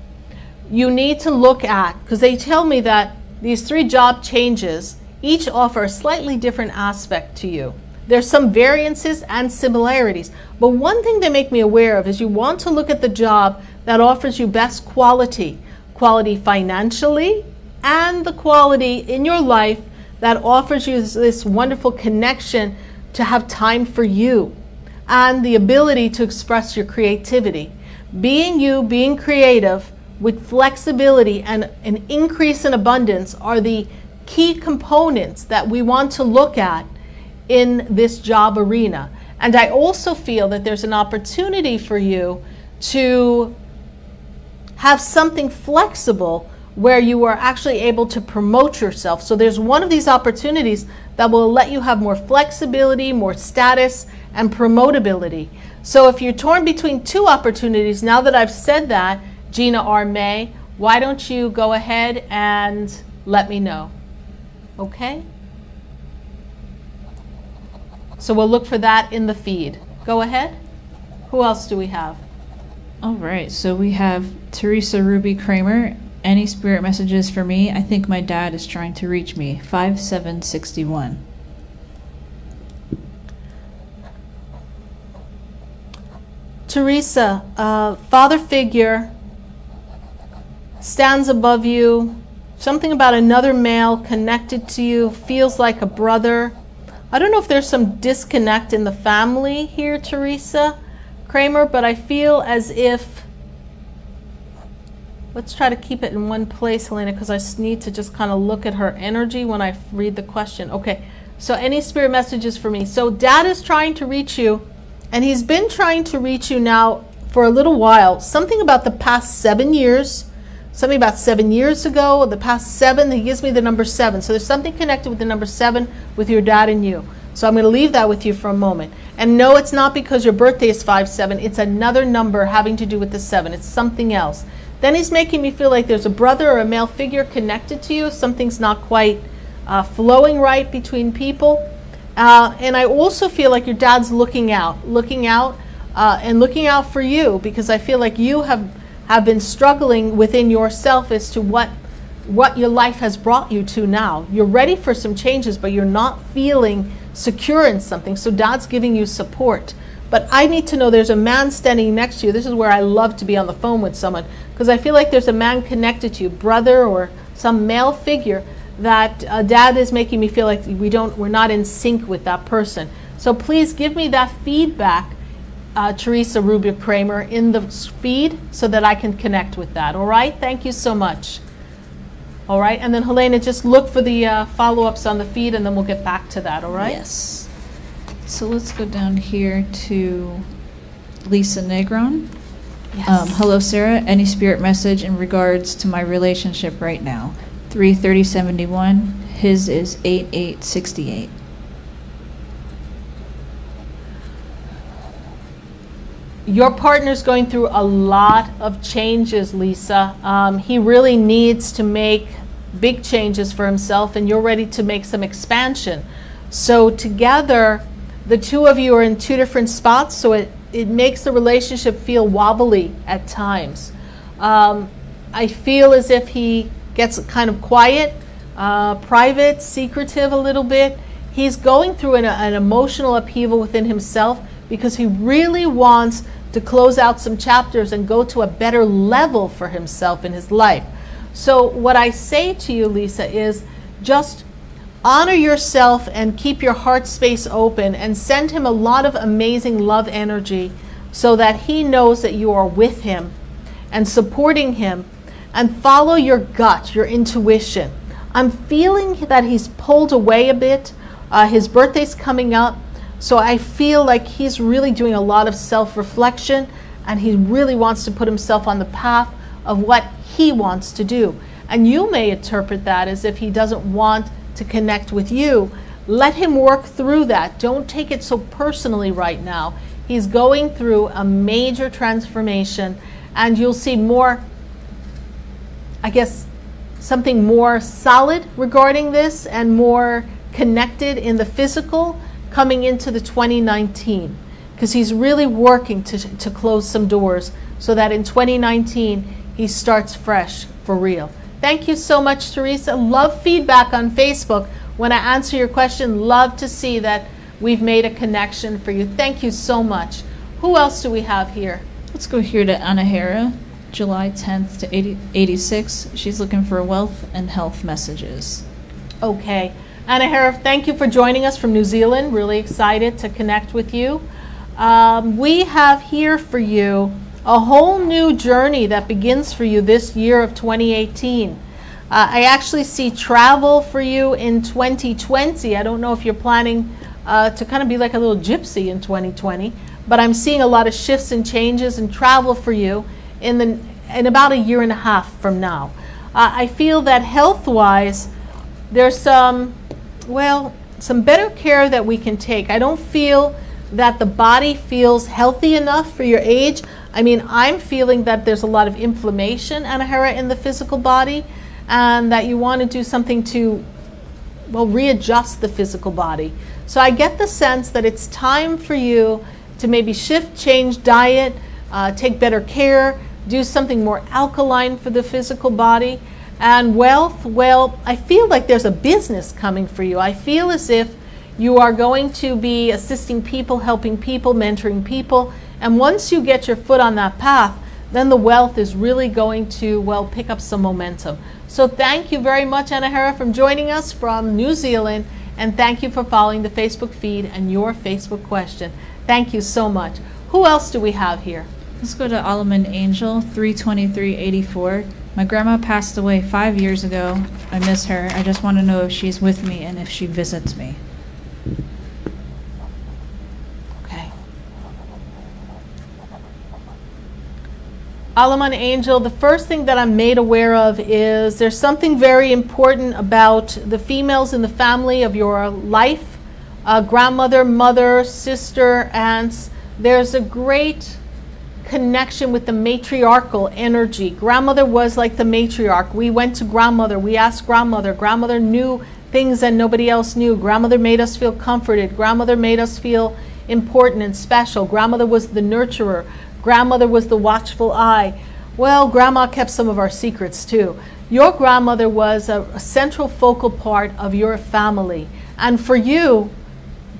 you need to look at, because they tell me that these 3 job changes each offer a slightly different aspect to you. There's some variances and similarities, but one thing they make me aware of is you want to look at the job that offers you best quality financially, and the quality in your life that offers you this wonderful connection to have time for you and the ability to express your creativity. Being you, being creative with flexibility and an increase in abundance are the key components that we want to look at in this job arena. And I also feel that there's an opportunity for you to have something flexible where you are actually able to promote yourself. So there's one of these opportunities that will let you have more flexibility, more status, and promotability. So if you're torn between 2 opportunities, now that I've said that, Gina R. May, why don't you go ahead and let me know? Okay? So we'll look for that in the feed. Go ahead. Who else do we have? All right, so we have Teresa Ruby Kramer. Any spirit messages for me? I think my dad is trying to reach me. 5761. Teresa, father figure stands above you. Something about another male connected to you, feels like a brother. I don't know if there's some disconnect in the family here, Teresa Kramer, but I feel as if, let's try to keep it in one place, Helena, because I need to just kind of look at her energy when I read the question. Okay, so any spirit messages for me? So Dad is trying to reach you, and he's been trying to reach you now for a little while. Something about the past 7 years, something about 7 years ago, the past 7, he gives me the number 7. So there's something connected with the number 7 with your dad and you. So I'm going to leave that with you for a moment. And no, it's not because your birthday is 5/7. It's another number having to do with the 7. It's something else. Then he's making me feel like there's a brother or a male figure connected to you. Something's not quite flowing right between people. And I also feel like your dad's looking out and looking out for you, because I feel like you have been struggling within yourself as to what what your life has brought you to now. You're ready for some changes, but you're not feeling secure in something. So Dad's giving you support. But I need to know there's a man standing next to you. This is where I love to be on the phone with someone, because I feel like there's a man connected to you, brother or some male figure, that Dad is making me feel like we're not in sync with that person. So please give me that feedback, Teresa Rubio Kramer, in the feed so that I can connect with that. All right? Thank you so much. All right? And then Helena, just look for the follow-ups on the feed, and then we'll get back to that. All right? Yes. So let's go down here to Lisa Negron. Yes. Hello, Sarah. Any spirit message in regards to my relationship right now? 3:30:71. His is 8:8:68. Your partner's going through a lot of changes, Lisa. He really needs to make big changes for himself, and you're ready to make some expansion. So together, the two of you are in two different spots, so it makes the relationship feel wobbly at times. I feel as if he gets kind of quiet, private, secretive a little bit. He's going through an emotional upheaval within himself, because he really wants to close out some chapters and go to a better level for himself in his life. So what I say to you, Lisa, is just honor yourself and keep your heart space open, and send him a lot of amazing love energy so that he knows that you are with him and supporting him, and follow your gut, your intuition. I'm feeling that he's pulled away a bit. His birthday's coming up. So I feel like he's really doing a lot of self-reflection, and he really wants to put himself on the path of what he wants to do. And you may interpret that as if he doesn't want to connect with you. Let him work through that. Don't take it so personally right now. He's going through a major transformation, and you'll see more, I guess, something more solid regarding this and more connected in the physical coming into the 2019, because he's really working to close some doors so that in 2019 he starts fresh for real. Thank you so much, Teresa. Love feedback on Facebook. When I answer your question, love to see that we've made a connection for you. Thank you so much. Who else do we have here? Let's go here to Anahara, July 10th to 86. She's looking for wealth and health messages. Okay. Anahara, thank you for joining us from New Zealand. Really excited to connect with you. We have here for you a whole new journey that begins for you this year of 2018. I actually see travel for you in 2020. I don't know if you're planning to kind of be like a little gypsy in 2020, but I'm seeing a lot of shifts and changes and travel for you in about a year and a half from now. I feel that health-wise, there's some better care that we can take. I don't feel that the body feels healthy enough for your age. I mean, I'm feeling that there's a lot of inflammation, Anahara, in the physical body, and that you want to do something to, readjust the physical body. So I get the sense that it's time for you to maybe shift, change diet, take better care, do something more alkaline for the physical body. And wealth, I feel like there's a business coming for you. I feel as if you are going to be assisting people, helping people, mentoring people. And once you get your foot on that path, then the wealth is really going to, pick up some momentum. So thank you very much, Anahara, for joining us from New Zealand. And thank you for following the Facebook feed and your Facebook question. Thank you so much. Who else do we have here? Let's go to Alaman Angel, 32384. My grandma passed away 5 years ago. I miss her. I just want to know if she's with me and if she visits me. Okay. Alaman Angel, the first thing that I'm made aware of is there's something very important about the females in the family of your life. Grandmother, mother, sister, aunts. There's a great connection with the matriarchal energy. Grandmother was like the matriarch. We went to grandmother. We asked grandmother. Grandmother knew things that nobody else knew. Grandmother made us feel comforted. Grandmother made us feel important and special. Grandmother was the nurturer. Grandmother was the watchful eye. Well, grandma kept some of our secrets too. Your grandmother was a central focal part of your family. And for you,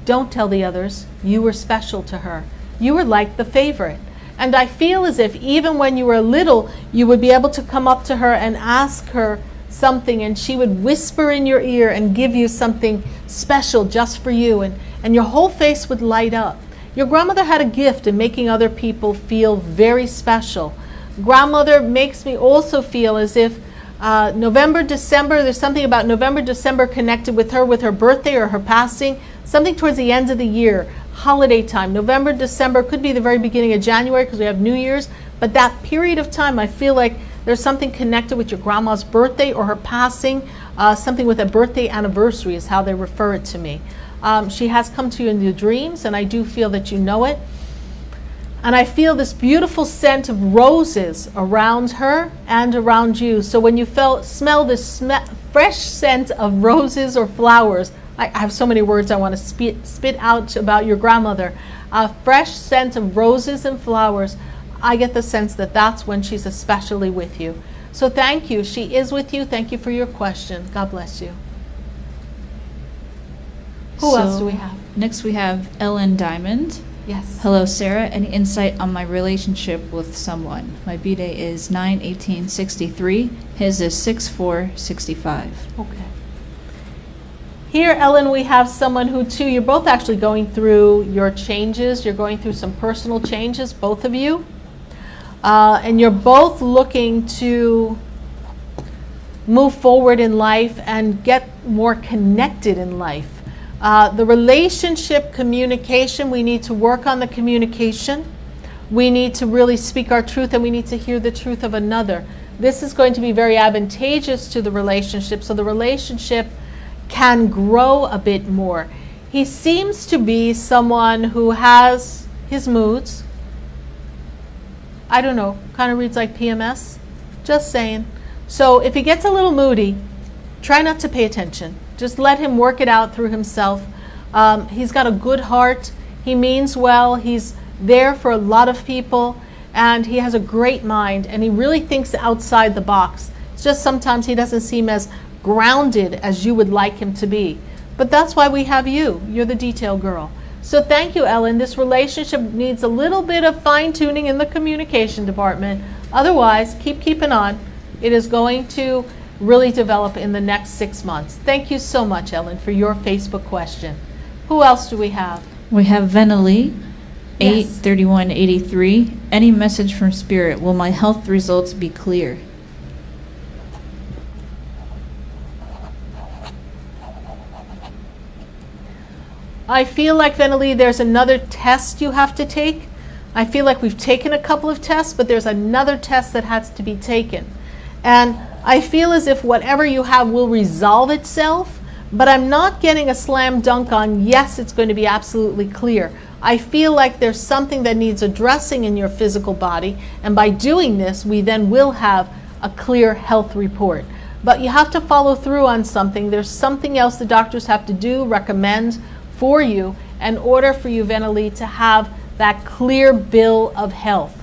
don't tell the others, you were special to her. You were like the favorite. And I feel as if even when you were little, you would be able to come up to her and ask her something, and she would whisper in your ear and give you something special just for you, and your whole face would light up. Your grandmother had a gift in making other people feel very special. Grandmother makes me also feel as if November, December, there's something about November, December connected with her birthday or her passing, something towards the end of the year, holiday time. November, December, could be the very beginning of January because we have New Year's, but that period of time, I feel like there's something connected with your grandma's birthday or her passing, something with a birthday anniversary is how they refer it to me. She has come to you in your dreams, and I do feel that you know it. And I feel this beautiful scent of roses around her and around you. So when you smell this fresh scent of roses or flowers, I have so many words I want to spit out about your grandmother. A fresh scent of roses and flowers, I get the sense that that's when she's especially with you. So thank you. She is with you. Thank you for your question. God bless you. Who else do we have? Next we have Ellen Diamond. Yes. Hello, Sarah. Any insight on my relationship with someone? My B-Day is 9/18/63. His is 6/4/65. Okay. Here, Ellen, we have someone who, too, you're both actually going through your changes. You're going through some personal changes, both of you. And you're both looking to move forward in life and get more connected in life. The relationship communication, we need to work on the communication. We need to really speak our truth, and we need to hear the truth of another. This is going to be very advantageous to the relationship, so the relationship can grow a bit more. He seems to be someone who has his moods. I don't know, kind of reads like PMS. Just saying. So if he gets a little moody, try not to pay attention. Just let him work it out through himself. He's got a good heart. He means well. He's there for a lot of people, and he has a great mind, and he really thinks outside the box. It's just sometimes he doesn't seem as grounded as you would like him to be. But that's why we have you. You're the detail girl. So thank you, Ellen. This relationship needs a little bit of fine-tuning in the communication department. Otherwise, keep keeping on. It is going to really develop in the next 6 months. Thank you so much, Ellen, for your Facebook question. Who else do we have? We have Venalee, Yes. 8/31/83. Any message from Spirit? Will my health results be clear? I feel like, Venalee, there's another test you have to take. I feel like we've taken a couple of tests, but there's another test that has to be taken. And I feel as if whatever you have will resolve itself, but I'm not getting a slam dunk on, yes, it's going to be absolutely clear. I feel like there's something that needs addressing in your physical body, and by doing this, we then will have a clear health report. But you have to follow through on something. There's something else the doctors have to do, recommend for you, in order for you, Venalee, to have that clear bill of health.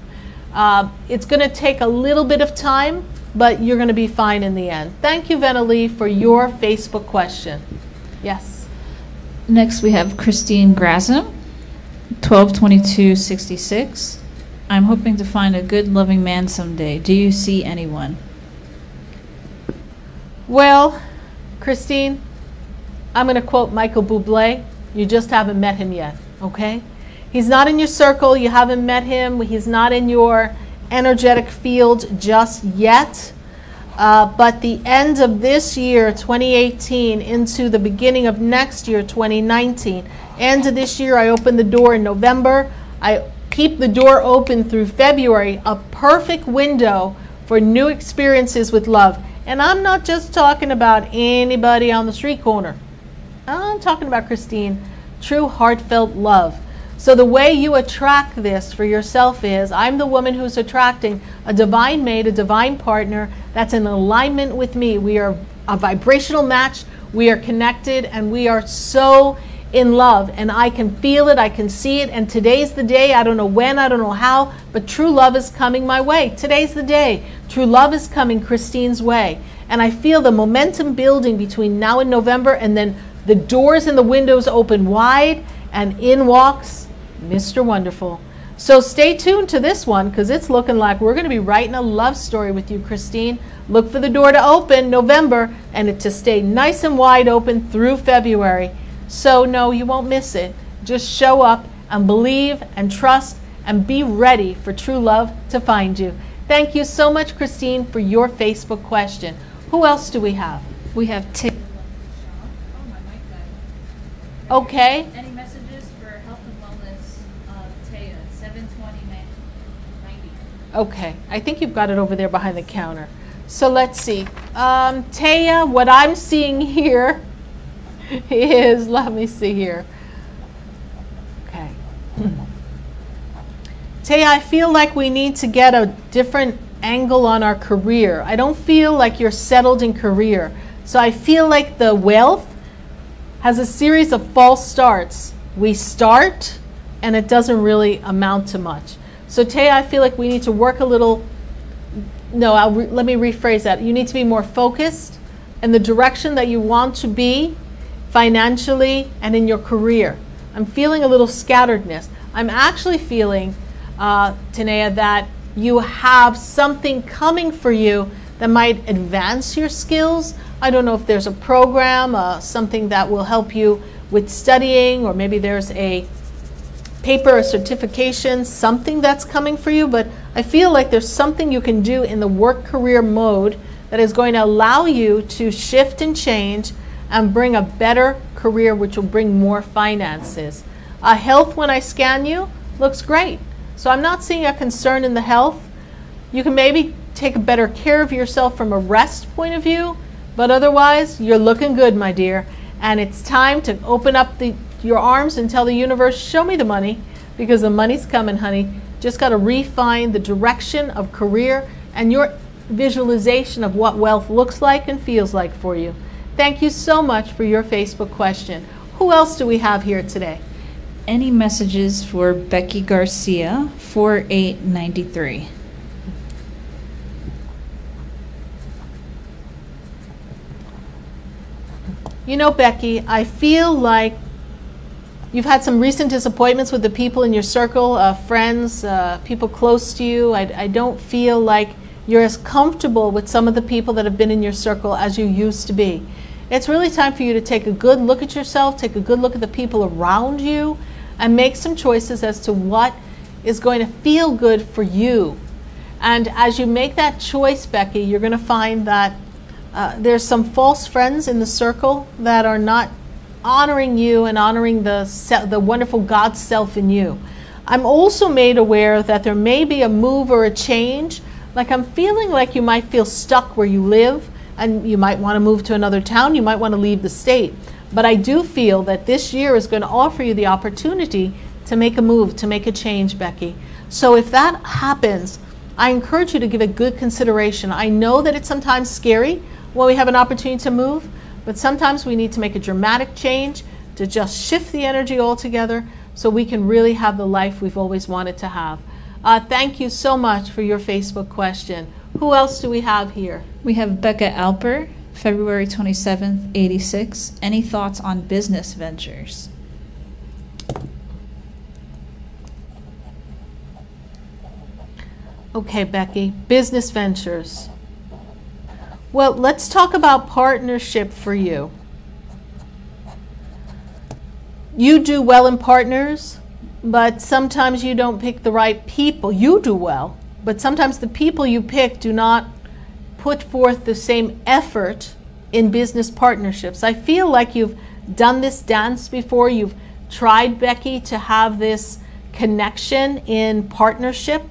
It's going to take a little bit of time, but you're going to be fine in the end. Thank you, Venalee, for your Facebook question. Yes. Next we have Christine Grasam, 12/22/66. I'm hoping to find a good, loving man someday. Do you see anyone? Well, Christine, I'm going to quote Michael Bublé. You just haven't met him yet, okay? He's not in your circle. You haven't met him. He's not in your energetic field just yet. But the end of this year, 2018, into the beginning of next year, 2019, end of this year, I open the door in November. I keep the door open through February, a perfect window for new experiences with love. And I'm not just talking about anybody on the street corner. I'm talking about, Christine, true heartfelt love. So the way you attract this for yourself is, I'm the woman who's attracting a divine mate, a divine partner that's in alignment with me. We are a vibrational match. We are connected, and we are so in love, and I can feel it, I can see it, and today's the day. I don't know when, I don't know how, but true love is coming my way. Today's the day. True love is coming Christine's way. And I feel the momentum building between now and November, and then the doors and the windows open wide, and in walks Mr. Wonderful. So stay tuned to this one, because it's looking like we're going to be writing a love story with you, Christine. Look for the door to open November and it to stay nice and wide open through February. So no, you won't miss it. Just show up and believe and trust and be ready for true love to find you. Thank you so much, Christine, for your Facebook question. Who else do we have? We have Taya. Okay. Any messages for health and wellness of Taya, 7/20/90? Okay, I think you've got it over there behind the counter. So let's see. Taya, what I'm seeing here is, let me see here. Okay. Taya, I feel like we need to get a different angle on our career. I don't feel like you're settled in career. So I feel like the wealth has a series of false starts. We start and it doesn't really amount to much. So Taya, I feel like we need to work a little, no, let me rephrase that. You need to be more focused in the direction that you want to be financially and in your career. I'm feeling a little scatteredness. I'm actually feeling, Tanea, that you have something coming for you that might advance your skills. I don't know if there's a program, something that will help you with studying, or maybe there's a paper or certification, something that's coming for you, but I feel like there's something you can do in the work career mode that is going to allow you to shift and change and bring a better career, which will bring more finances. Health, when I scan you, looks great. So I'm not seeing a concern in the health. You can maybe take a better care of yourself from a rest point of view, but otherwise, you're looking good, my dear. And it's time to open up your arms and tell the universe, show me the money, because the money's coming, honey. Just got to refine the direction of career and your visualization of what wealth looks like and feels like for you. Thank you so much for your Facebook question. Who else do we have here today? Any messages for Becky Garcia, 4893? You know, Becky, I feel like you've had some recent disappointments with the people in your circle, friends, people close to you. I don't feel like you're as comfortable with some of the people that have been in your circle as you used to be. It's really time for you to take a good look at yourself, take a good look at the people around you, and make some choices as to what is going to feel good for you. And as you make that choice, Becky, you're going to find that there's some false friends in the circle that are not honoring you and honoring the wonderful God self in you. I'm also made aware that there may be a move or a change. Like, I'm feeling like you might feel stuck where you live, and you might want to move to another town, you might want to leave the state. But I do feel that this year is going to offer you the opportunity to make a move, to make a change, Becky. So if that happens, I encourage you to give it good consideration. I know that it's sometimes scary when we have an opportunity to move, but sometimes we need to make a dramatic change to just shift the energy altogether so we can really have the life we've always wanted to have. Thank you so much for your Facebook question. Who else do we have here? We have Becca Alper, February 27th, 86. Any thoughts on business ventures? Okay, Becky, business ventures. Well, let's talk about partnership for you. You do well in partners, but sometimes you don't pick the right people. You do well, but sometimes the people you pick do not put forth the same effort in business partnerships. I feel like you've done this dance before. You've tried, Becky, to have this connection in partnership,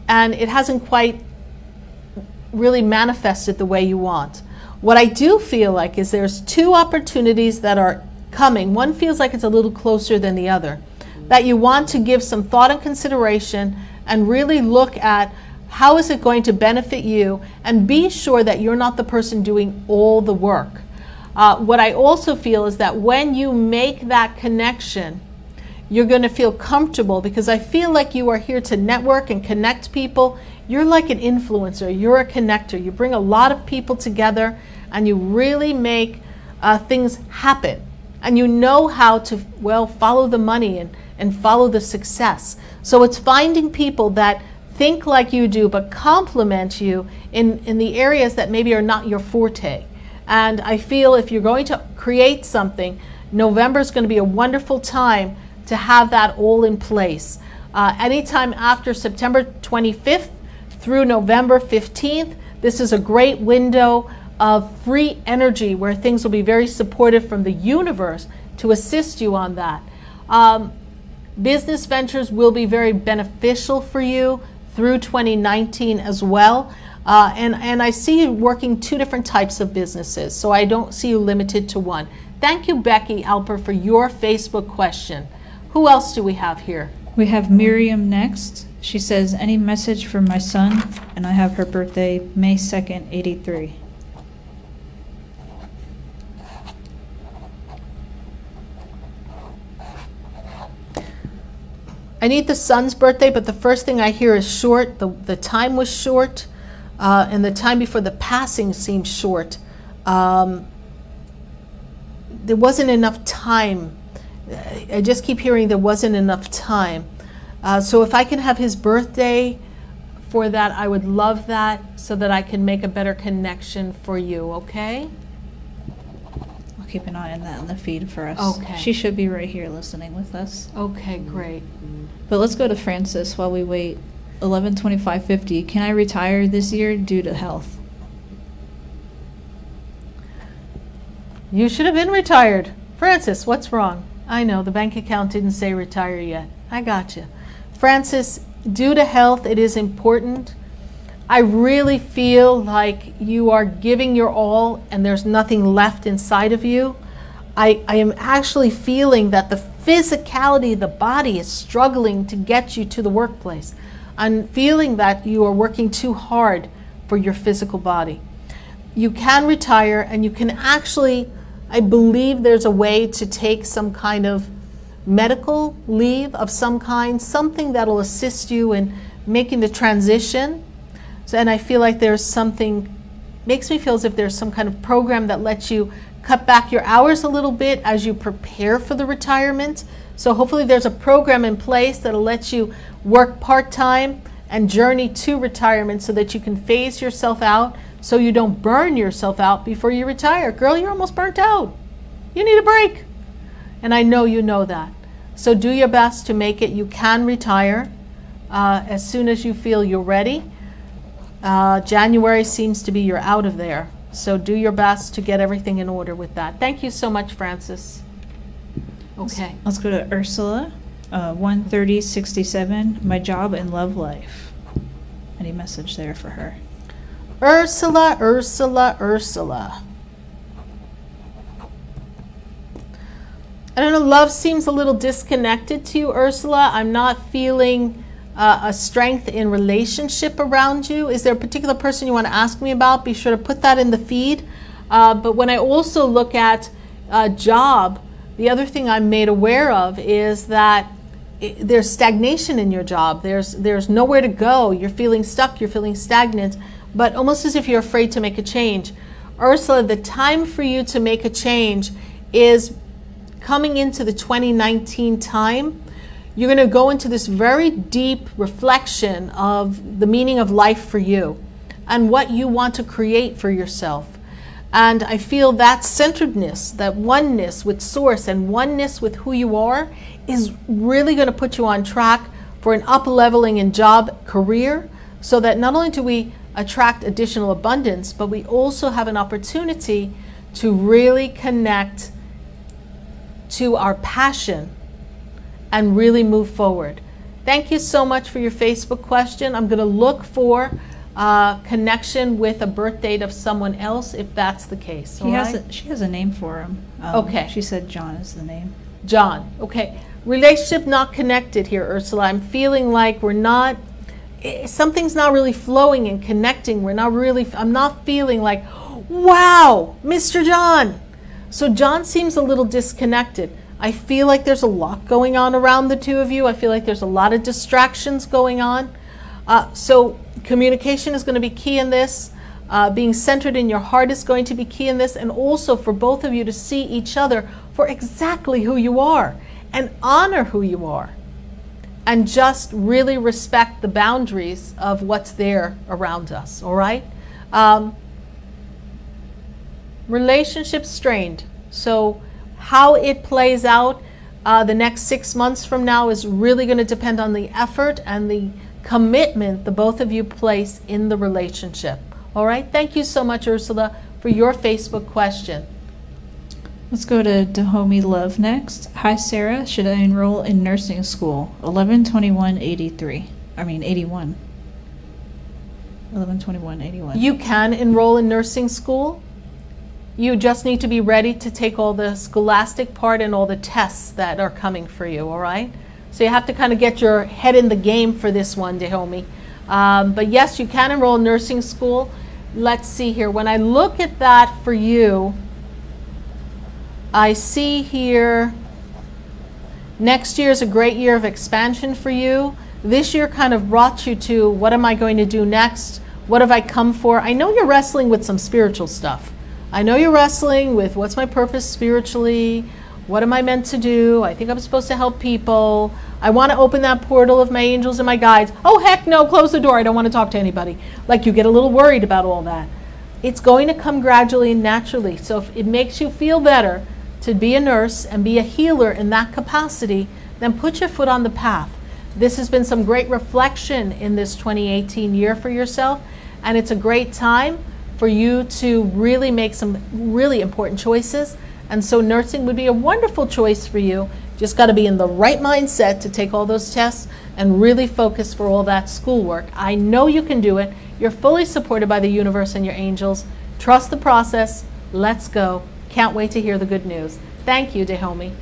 and it hasn't quite really manifested the way you want. What I do feel like is there's two opportunities that are coming. One feels like it's a little closer than the other, that you want to give some thought and consideration and really look at how is it going to benefit you, and be sure that you're not the person doing all the work. What I also feel is that when you make that connection, you're going to feel comfortable, because I feel like you are here to network and connect people You're like an influencer. You're a connector. You bring a lot of people together and you really make things happen. And you know how to, well, follow the money and follow the success. So it's finding people that think like you do but complement you in the areas that maybe are not your forte. And I feel if you're going to create something, November is going to be a wonderful time to have that all in place. Anytime after September 25th through November 15th, this is a great window of free energy where things will be very supportive from the universe to assist you on that. Business ventures will be very beneficial for you through 2019 as well. And I see you working two different types of businesses, so I don't see you limited to one. Thank you, Becky Alper, for your Facebook question. Who else do we have here? We have Miriam next. She says, any message for my son? And I have her birthday, May 2nd, 83. I need the son's birthday, but the first thing I hear is short. The time was short, and the time before the passing seemed short. There wasn't enough time. I just keep hearing there wasn't enough time. So if I can have his birthday for that, I would love that so that I can make a better connection for you, okay? I'll keep an eye on that in the feed for us. Okay. She should be right here listening with us. Okay, great. But let's go to Francis while we wait. 11/25/50. Can I retire this year due to health? You should have been retired. Francis, what's wrong? I know, the bank account didn't say retire yet. I got you. Francis, due to health, it is important. I really feel like you are giving your all and there's nothing left inside of you. I am actually feeling that the physicality of the body is struggling to get you to the workplace. I'm feeling that you are working too hard for your physical body. You can retire, and you can actually, I believe there's a way to take some kind of medical leave of some kind, something that'll assist you in making the transition. So, and I feel like there's something, makes me feel as if there's some kind of program that lets you cut back your hours a little bit as you prepare for the retirement. So hopefully there's a program in place that'll let you work part-time and journey to retirement so that you can phase yourself out so you don't burn yourself out before you retire. Girl, you're almost burnt out. You need a break. And I know you know that. So do your best to make it. You can retire as soon as you feel you're ready. January seems to be you're out of there. So do your best to get everything in order with that. Thank you so much, Francis. Okay. Let's go to Ursula. 1:30:67. My job and love life. Any message there for her? Ursula, Ursula, Ursula. I don't know, love seems a little disconnected to you, Ursula. I'm not feeling a strength in relationship around you. Is there a particular person you want to ask me about? Be sure to put that in the feed. But when I also look at job, the other thing I'm made aware of is that there's stagnation in your job. There's nowhere to go. You're feeling stuck. You're feeling stagnant, but almost as if you're afraid to make a change. Ursula, the time for you to make a change is coming into the 2019 time. You're going to go into this very deep reflection of the meaning of life for you and what you want to create for yourself. And I feel that centeredness, that oneness with Source and oneness with who you are is really going to put you on track for an up-leveling in job, career, so that not only do we attract additional abundance, but we also have an opportunity to really connect to our passion and really move forward. Thank you so much for your Facebook question. I'm going to look for connection with a birth date of someone else if that's the case. She has a name for him. Okay. She said John is the name. John. Okay. Relationship not connected here, Ursula. I'm feeling like we're not, something's not really flowing and connecting. I'm not feeling like, wow, Mr. John. So John seems a little disconnected. I feel like there's a lot going on around the two of you. I feel like there's a lot of distractions going on. So communication is going to be key in this. Being centered in your heart is going to be key in this, and also for both of you to see each other for exactly who you are and honor who you are, and just really respect the boundaries of what's there around us, all right? Relationships strained. So how it plays out the next 6 months from now is really going to depend on the effort and the commitment the both of you place in the relationship. All right? Thank you so much, Ursula, for your Facebook question. Let's go to Dahomey Love next. Hi, Sarah. Should I enroll in nursing school? 11/21/83. I mean, 81. 11/21/81. You can enroll in nursing school. You just need to be ready to take all the scholastic part and all the tests that are coming for you, all right? So you have to kind of get your head in the game for this one, Dahomey. But yes, you can enroll in nursing school. Let's see here. When I look at that for you, I see here next year is a great year of expansion for you. This year kind of brought you to, what am I going to do next? What have I come for? I know you're wrestling with some spiritual stuff. I know you're wrestling with what's my purpose spiritually? What am I meant to do? I think I'm supposed to help people. I want to open that portal of my angels and my guides. Oh, heck no, close the door. I don't want to talk to anybody. Like, you get a little worried about all that. It's going to come gradually and naturally. So if it makes you feel better to be a nurse and be a healer in that capacity, then put your foot on the path. This has been some great reflection in this 2018 year for yourself, and it's a great time for you to really make some really important choices. And so nursing would be a wonderful choice for you. Just got to be in the right mindset to take all those tests and really focus for all that schoolwork. I know you can do it. You're fully supported by the universe and your angels. Trust the process. Let's go. Can't wait to hear the good news. Thank you, Dahomey.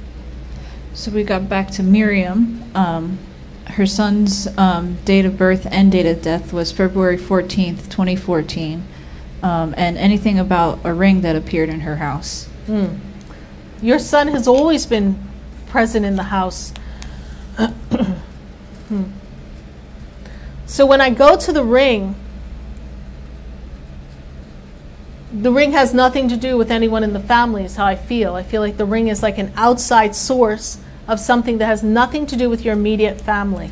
So we got back to Miriam. Her son's date of birth and date of death was February 14th, 2014. And anything about a ring that appeared in her house. Your son has always been present in the house. So when I go to the ring has nothing to do with anyone in the family, is how I feel. I feel like the ring is like an outside source of something that has nothing to do with your immediate family.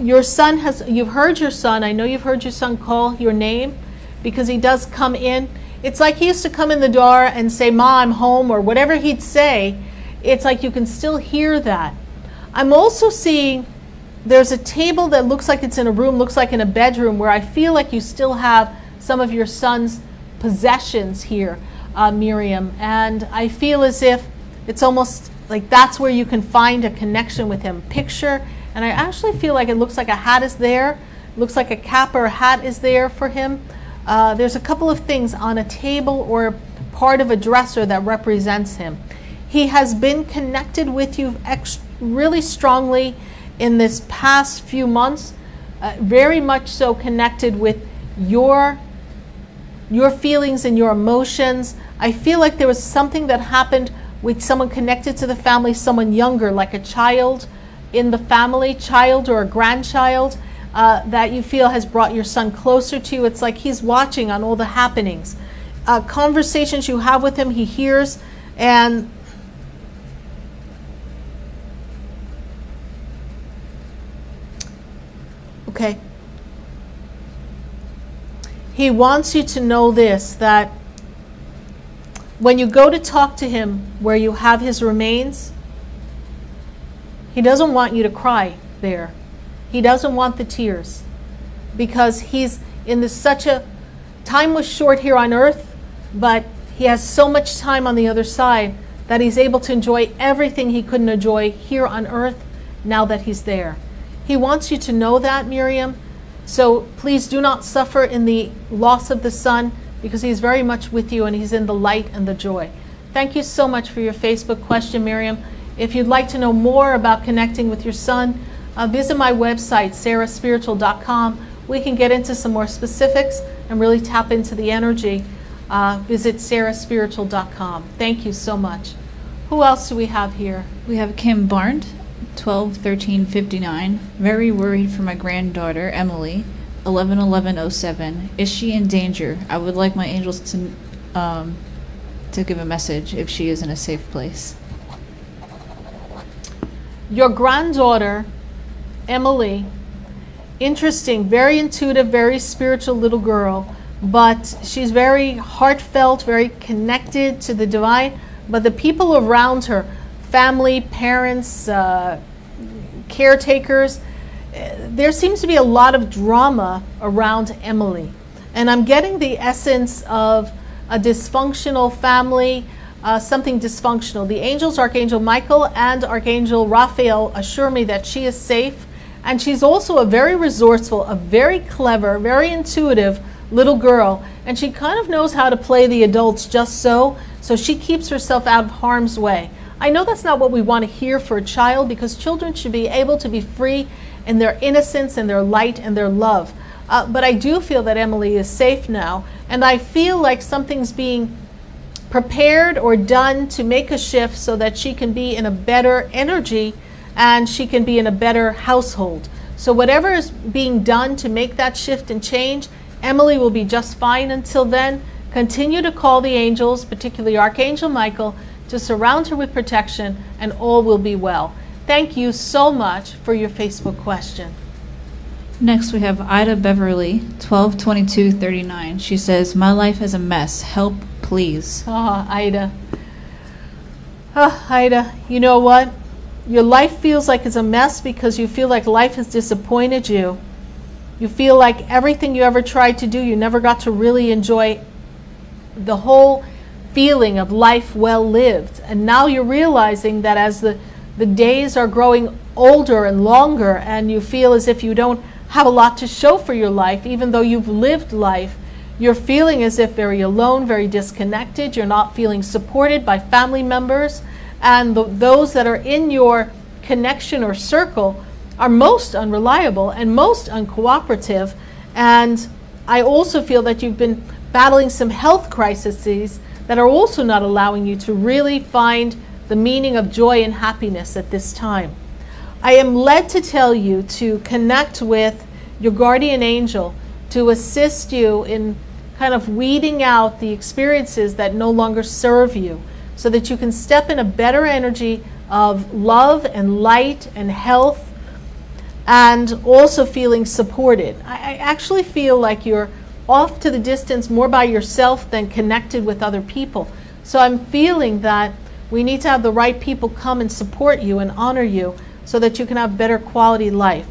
Your son has, you've heard your son, I know you've heard your son call your name, because he does come in. It's like he used to come in the door and say, "Ma, I'm home," or whatever he'd say. It's like you can still hear that. I'm also seeing there's a table that looks like it's in a room, looks like in a bedroom, where I feel like you still have some of your son's possessions here, Miriam. And I feel as if it's almost like that's where you can find a connection with him. Picture, and I actually feel like it looks like a hat is there. It looks like a cap or a hat is there for him. There's a couple of things on a table or part of a dresser that represents him. He has been connected with you really strongly in this past few months, very much so connected with your feelings and your emotions. I feel like there was something that happened with someone connected to the family, someone younger, like a child in the family, child or a grandchild, that you feel has brought your son closer to you. It's like he's watching on all the happenings. Conversations you have with him, he hears. And okay. He wants you to know this, that when you go to talk to him where you have his remains, he doesn't want you to cry there. He doesn't want the tears, because he's in this such a time was short here on earth, but he has so much time on the other side that he's able to enjoy everything he couldn't enjoy here on earth now that he's there. He wants you to know that, Miriam. So please do not suffer in the loss of the son, because he's very much with you and he's in the light and the joy. Thank you so much for your Facebook question, Miriam. If you'd like to know more about connecting with your son, visit my website, SarahSpiritual.com. We can get into some more specifics and really tap into the energy. Visit SarahSpiritual.com. Thank you so much. Who else do we have here? We have Kim Barnes. 12/13/59. Very worried for my granddaughter, Emily. 11/11/07. Is she in danger? I would like my angels to give a message if she is in a safe place. Your granddaughter, Emily, interesting, very intuitive, very spiritual little girl, but she's very heartfelt, very connected to the divine. But the people around her, family, parents, caretakers, there seems to be a lot of drama around Emily. And I'm getting the essence of a dysfunctional family, something dysfunctional. The angels, Archangel Michael and Archangel Raphael, assure me that she is safe. And she's also a very resourceful, a very clever, very intuitive little girl. And she kind of knows how to play the adults just so she keeps herself out of harm's way. I know that's not what we want to hear for a child, because children should be able to be free in their innocence and their light and their love. But I do feel that Emily is safe now, and I feel like something's being prepared or done to make a shift so that she can be in a better energy and she can be in a better household. So whatever is being done to make that shift and change, Emily will be just fine until then. Continue to call the angels, particularly Archangel Michael, to surround her with protection, and all will be well. Thank you so much for your Facebook question. Next, we have Ida Beverly, 12/22/39. She says, my life is a mess. Help, please. Oh, Ida. Oh, Ida, you know what? Your life feels like it's a mess because you feel like life has disappointed you. You feel like everything you ever tried to do, you never got to really enjoy the whole feeling of life well lived. And now you're realizing that as the days are growing older and longer, and you feel as if you don't have a lot to show for your life, even though you've lived life, you're feeling as if very alone, very disconnected. You're not feeling supported by family members, and those that are in your connection or circle are most unreliable and most uncooperative. And I also feel that you've been battling some health crises that are also not allowing you to really find the meaning of joy and happiness at this time. I am led to tell you to connect with your guardian angel to assist you in kind of weeding out the experiences that no longer serve you, so that you can step in a better energy of love and light and health, and also feeling supported. I actually feel like you're off to the distance more by yourself than connected with other people. So I'm feeling that we need to have the right people come and support you and honor you so that you can have better quality life.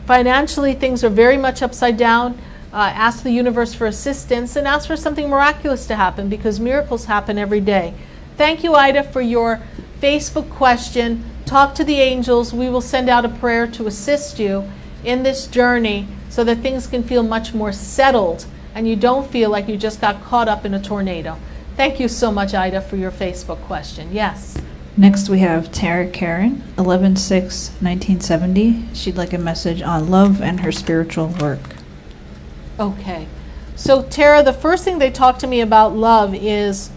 Financially, things are very much upside down. Ask the universe for assistance and ask for something miraculous to happen, because miracles happen every day. Thank you, Ida, for your Facebook question. Talk to the angels. We will send out a prayer to assist you in this journey so that things can feel much more settled and you don't feel like you just got caught up in a tornado. Thank you so much, Ida, for your Facebook question. Yes. Next, we have Tara Karen, 11/6/1970. She'd like a message on love and her spiritual work. Okay. So, Tara, the first thing they talk to me about love is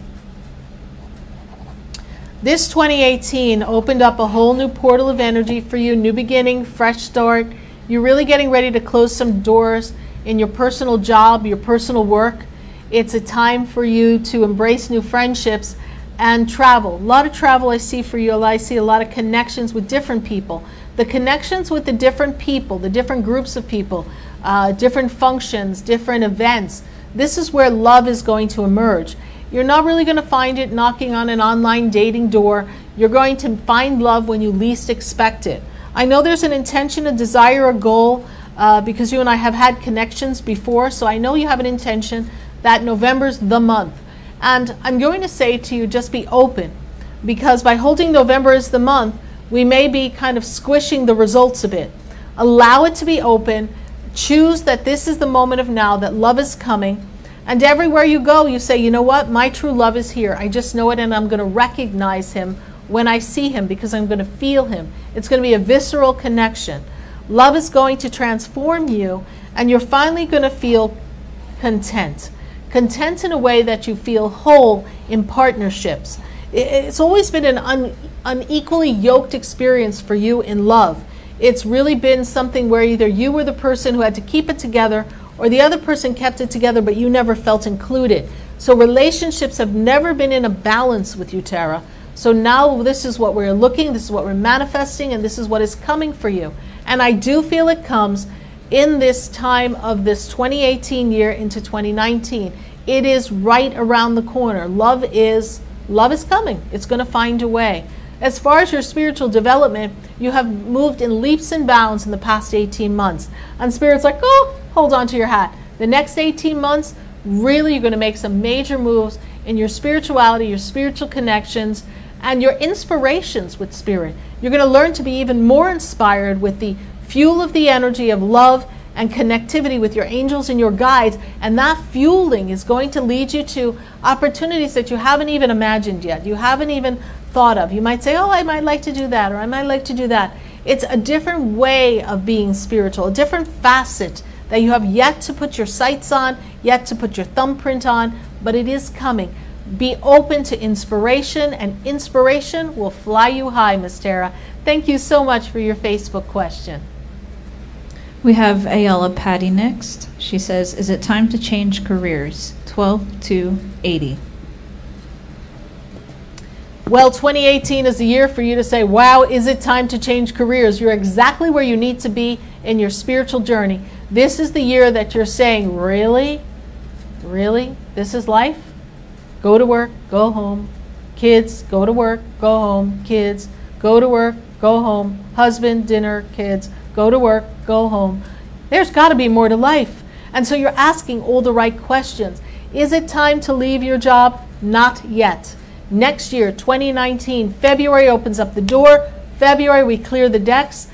this 2018 opened up a whole new portal of energy for you, new beginning, fresh start. You're really getting ready to close some doors in your personal job, your personal work. It's a time for you to embrace new friendships and travel. A lot of travel I see for you. I see a lot of connections with different people. The connections with the different people, the different groups of people, different functions, different events. This is where love is going to emerge. You're not really going to find it knocking on an online dating door. You're going to find love when you least expect it. I know there's an intention, a desire, a goal, because you and I have had connections before, so I know you have an intention that November's the month. And I'm going to say to you, just be open, because by holding November as the month, we may be kind of squishing the results a bit. Allow it to be open. Choose that this is the moment of now, that love is coming. And everywhere you go, you say, you know what? My true love is here. I just know it, and I'm going to recognize him when I see him, because I'm going to feel him. It's going to be a visceral connection. Love is going to transform you, and you're finally going to feel content. Content in a way that you feel whole in partnerships. It's always been an unequally yoked experience for you in love. It's really been something where either you were the person who had to keep it together or the other person kept it together, but you never felt included. So relationships have never been in a balance with you, Tara. So now this is what we're looking, this is what we're manifesting, and this is what is coming for you. And I do feel it comes in this time of this 2018 year into 2019. It is right around the corner. Love is coming. It's going to find a way. As far as your spiritual development, you have moved in leaps and bounds in the past 18 months. And Spirit's like, oh, hold on to your hat. The next 18 months, really you're going to make some major moves in your spirituality, your spiritual connections, and your inspirations with Spirit. You're going to learn to be even more inspired with the fuel of the energy of love and connectivity with your angels and your guides, and that fueling is going to lead you to opportunities that you haven't even imagined yet, you haven't even thought of. You might say, oh, I might like to do that, or I might like to do that. It's a different way of being spiritual, a different facet that you have yet to put your sights on, yet to put your thumbprint on, but it is coming. Be open to inspiration, and inspiration will fly you high, Miss Tara. Thank you so much for your Facebook question. We have Ayala Patty next. She says, is it time to change careers? 12/2/80. Well, 2018 is the year for you to say, wow, is it time to change careers? You're exactly where you need to be in your spiritual journey. This is the year that you're saying, really? Really? This is life? Go to work, go home. Kids, go to work, go home. Kids, go to work, go home. Husband, dinner, kids, go to work, go home. There's got to be more to life. And so you're asking all the right questions. Is it time to leave your job? Not yet. Next year, 2019, February opens up the door. February, we clear the decks.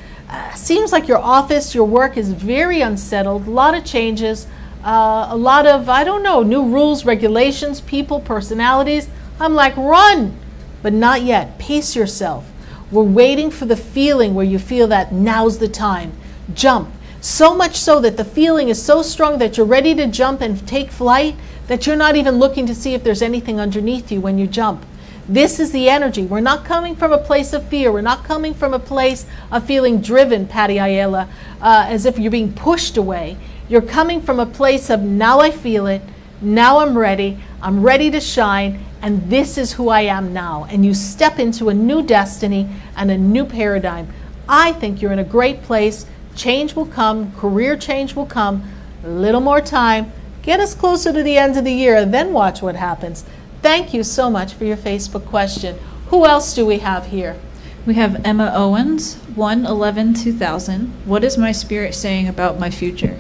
Seems like your office, your work is very unsettled. A lot of changes, a lot of, I don't know, new rules, regulations, people, personalities. I'm like, run! But not yet. Pace yourself. We're waiting for the feeling where you feel that now's the time. Jump. So much so that the feeling is so strong that you're ready to jump and take flight that you're not even looking to see if there's anything underneath you when you jump. This is the energy. We're not coming from a place of fear. We're not coming from a place of feeling driven, Patty Ayala, as if you're being pushed away. You're coming from a place of now I feel it, now I'm ready to shine, and this is who I am now. And you step into a new destiny and a new paradigm. I think you're in a great place. Change will come, career change will come, a little more time. Get us closer to the end of the year, then watch what happens. Thank you so much for your Facebook question. Who else do we have here? We have Emma Owens, 1/11/2000. What is my spirit saying about my future?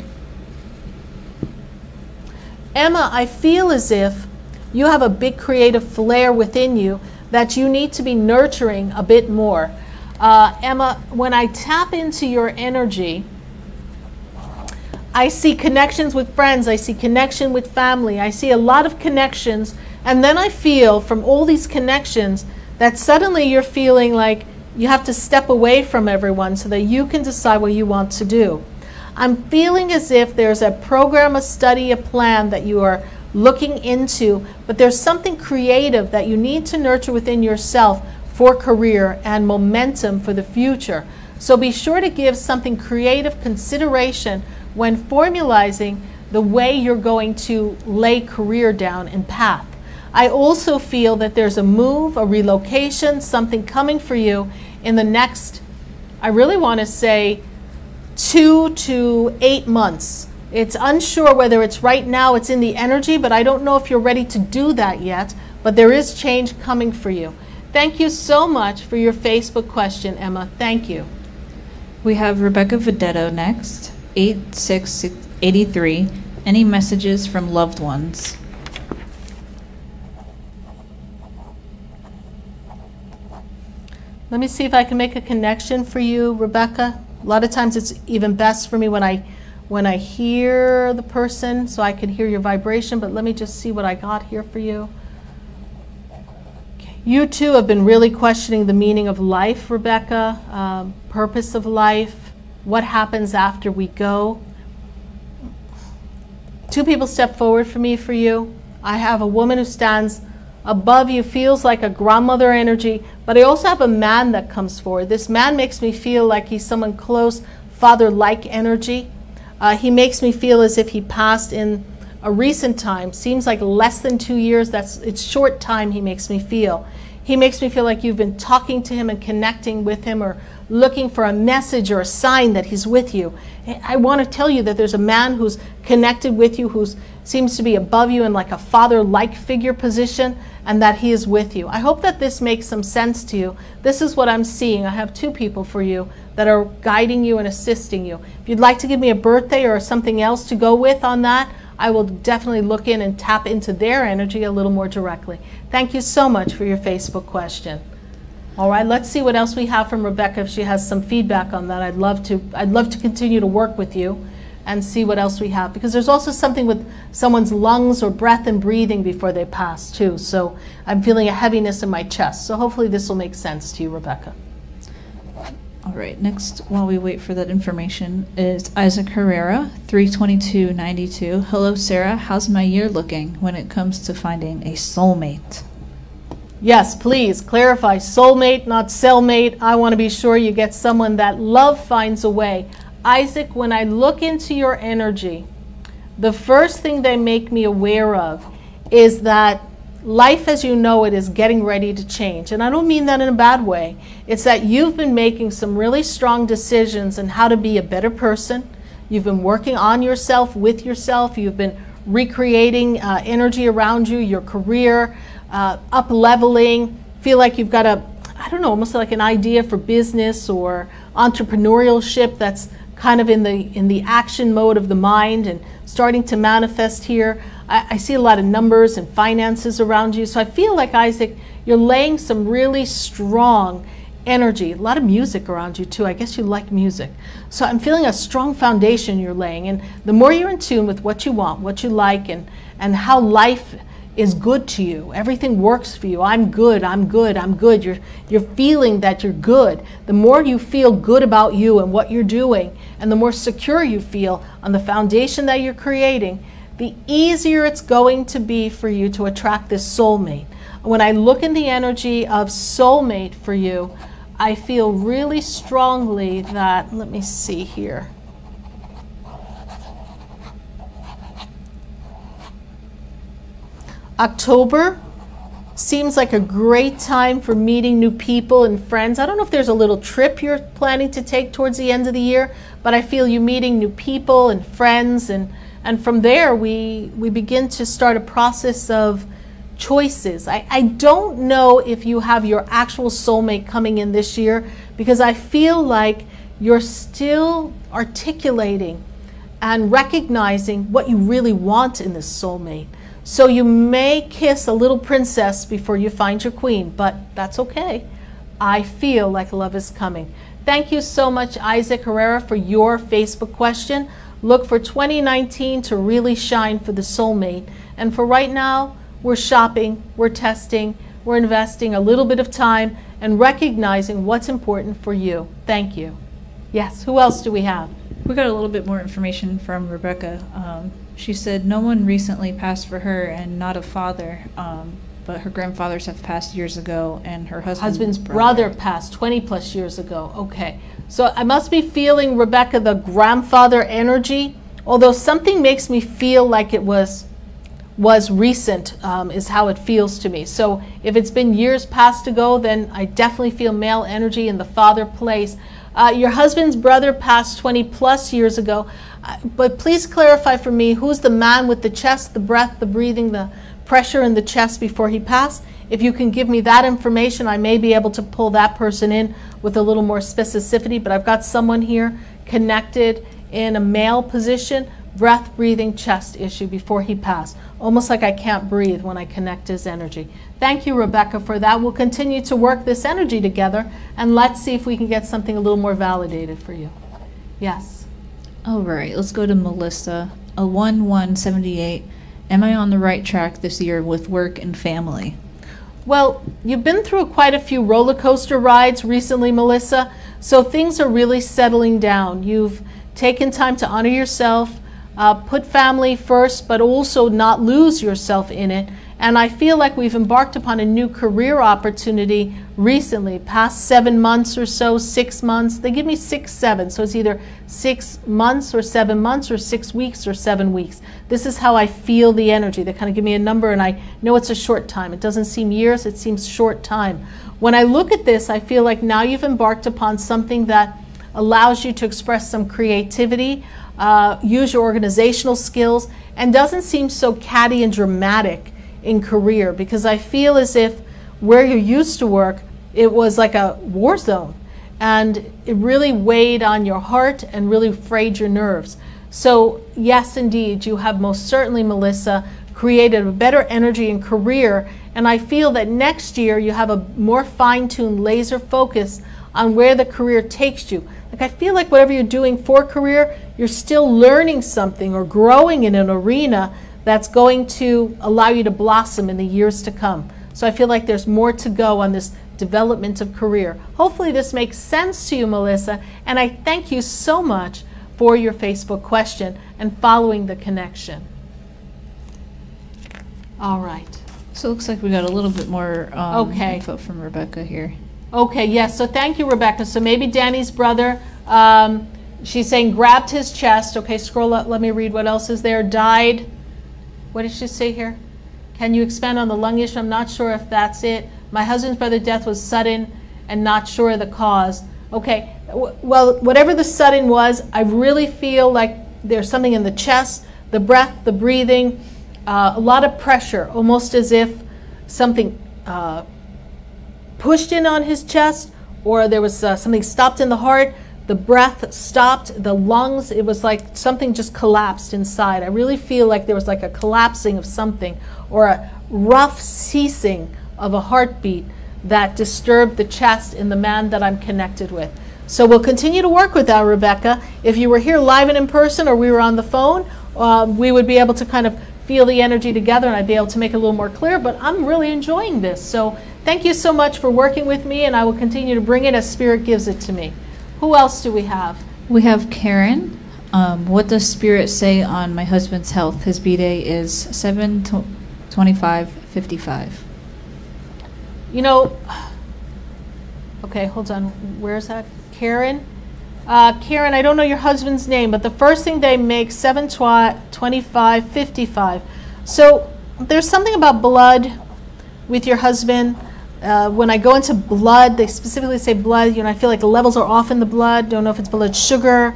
Emma, I feel as if you have a big creative flair within you that you need to be nurturing a bit more. Emma, when I tap into your energy, I see connections with friends, I see connection with family, I see a lot of connections, and then I feel from all these connections that suddenly you're feeling like you have to step away from everyone so that you can decide what you want to do. I'm feeling as if there's a program, a study, a plan that you are looking into, but there's something creative that you need to nurture within yourself for career and momentum for the future. So be sure to give something creative consideration when formalizing the way you're going to lay career down and path. I also feel that there's a move, a relocation, something coming for you in the next, I really want to say, 2 to 8 months. It's unsure whether it's right now, it's in the energy, but I don't know if you're ready to do that yet, but there is change coming for you. Thank you so much for your Facebook question, Emma. Thank you. We have Rebecca Vedetto next, 8/6/83. Any messages from loved ones? Let me see if I can make a connection for you, Rebecca. A lot of times it's even best for me when I hear the person so I can hear your vibration, but let me just see what I got here for you. Okay. You too have been really questioning the meaning of life, Rebecca, purpose of life, what happens after we go. 2 people step forward for me for you. I have a woman who stands above you feels like a grandmother energy, but I also have a man that comes forward. This man makes me feel like he's someone close, father-like energy. He makes me feel as if he passed in a recent time. Seems like less than 2 years. It's short time he makes me feel. He makes me feel like you've been talking to him and connecting with him, or looking for a message or a sign that he's with you. I want to tell you that there's a man who's connected with you, who seems to be above you in like a father-like figure position, and that he is with you. I hope that this makes some sense to you. This is what I'm seeing. I have 2 people for you that are guiding you and assisting you. If you'd like to give me a birthday or something else to go with on that, I will definitely look in and tap into their energy a little more directly. Thank you so much for your Facebook question. All right, let's see what else we have from Rebecca. If she has some feedback on that, I'd love to continue to work with you and see what else we have, because there's also something with someone's lungs or breath and breathing before they pass too. So I'm feeling a heaviness in my chest. So hopefully this will make sense to you, Rebecca. All right, next, while we wait for that information, is Isaac Herrera, 32292. Hello, Sarah. How's my year looking when it comes to finding a soulmate? Yes, please clarify. Soulmate, not cellmate. I want to be sure you get someone that love finds a way. Isaac, when I look into your energy, the first thing they make me aware of is that life as you know it is getting ready to change. And I don't mean that in a bad way. It's that you've been making some really strong decisions on how to be a better person. You've been working on yourself, with yourself. You've been recreating energy around you, your career, up-leveling. Feel like you've got I don't know, almost like an idea for business or entrepreneurship that's kind of in the action mode of the mind and starting to manifest here. I see a lot of numbers and finances around you. So I feel like, Isaac, you're laying some really strong energy, a lot of music around you too. I guess you like music. So I'm feeling a strong foundation you're laying. And the more you're in tune with what you want, what you like, and how life is good to you, everything works for you. I'm good, I'm good, I'm good. You're feeling that you're good. The more you feel good about you and what you're doing, and the more secure you feel on the foundation that you're creating, the easier it's going to be for you to attract this soulmate. When I look in the energy of soulmate for you, I feel really strongly that, let me see here. October seems like a great time for meeting new people and friends. I don't know if there's a little trip you're planning to take towards the end of the year, but I feel you meeting new people and friends, and from there we begin to start a process of choices. I don't know if you have your actual soulmate coming in this year, because I feel like you're still articulating and recognizing what you really want in this soulmate. So you may kiss a little princess before you find your queen, but that's okay. I feel like love is coming. Thank you so much, Isaac Herrera, for your Facebook question. Look for 2019 to really shine for the soulmate. And for right now, we're shopping, we're testing, we're investing a little bit of time and recognizing what's important for you. Thank you. Yes, who else do we have? We got a little bit more information from Rebecca. She said no one recently passed for her and not a father, but her grandfathers have passed years ago, and her husband's brother passed 20 plus years ago. Okay, so I must be feeling, Rebecca, the grandfather energy, although something makes me feel like it was recent, is how it feels to me. So if it's been years past ago, then I definitely feel male energy in the father place. Your husband's brother passed 20 plus years ago, but please clarify for me, who's the man with the chest, the breath, the breathing, the pressure in the chest before he passed? If you can give me that information, I may be able to pull that person in with a little more specificity, but I've got someone here connected in a male position, breath, breathing, chest issue before he passed. Almost like I can't breathe when I connect his energy. Thank you, Rebecca, for that. We'll continue to work this energy together, and let's see if we can get something a little more validated for you. Yes. All right, let's go to Melissa. A 1178. Am I on the right track this year with work and family? Well, you've been through quite a few roller coaster rides recently, Melissa, so things are really settling down. You've taken time to honor yourself, put family first, but also not lose yourself in it, And I feel like we've embarked upon a new career opportunity recently, past 7 months or so, 6 months. They give me 6, 7. So it's either 6 months or 7 months or 6 weeks or 7 weeks. This is how I feel the energy. They kind of give me a number and I know it's a short time. It doesn't seem years, it seems short time. When I look at this, I feel like now you've embarked upon something that allows you to express some creativity, use your organizational skills, and doesn't seem so catty and dramatic in career, because I feel as if where you used to work, it was like a war zone, and it really weighed on your heart and really frayed your nerves. So yes, indeed, you have most certainly, Melissa, created a better energy in career, and I feel that next year you have a more fine-tuned laser focus on where the career takes you. Like, I feel like whatever you're doing for career, you're still learning something or growing in an arena that's going to allow you to blossom in the years to come. So I feel like there's more to go on this development of career. Hopefully this makes sense to you, Melissa, and I thank you so much for your Facebook question and following the connection. All right. So it looks like we got a little bit more Okay. info from Rebecca here. Okay, yes, so thank you, Rebecca. So maybe Danny's brother, she's saying grabbed his chest. Okay, scroll up, let me read what else is there. Died. What did she say here? Can you expand on the lung issue? I'm not sure if that's it. My husband's brother's death was sudden and not sure of the cause. Okay, well, whatever the sudden was, I really feel like there's something in the chest, the breath, the breathing, a lot of pressure, almost as if something pushed in on his chest, or there was something stopped in the heart. The breath stopped, the lungs, it was like something just collapsed inside. I really feel like there was like a collapsing of something, or a rough ceasing of a heartbeat that disturbed the chest in the man that I'm connected with. So we'll continue to work with that, Rebecca. If you were here live and in person, or we were on the phone, we would be able to kind of feel the energy together, and I'd be able to make it a little more clear, but I'm really enjoying this. So thank you so much for working with me, and I will continue to bring it as Spirit gives it to me. Who else do we have? We have Karen. What does Spirit say on my husband's health? His B-Day is 7/25/55. You know, okay, hold on. Where's that? Karen? Karen, I don't know your husband's name, but the first thing they make, 7/25/55. So there's something about blood with your husband. When I go into blood, they specifically say blood, I feel like the levels are off in the blood. Don't know if it's blood sugar,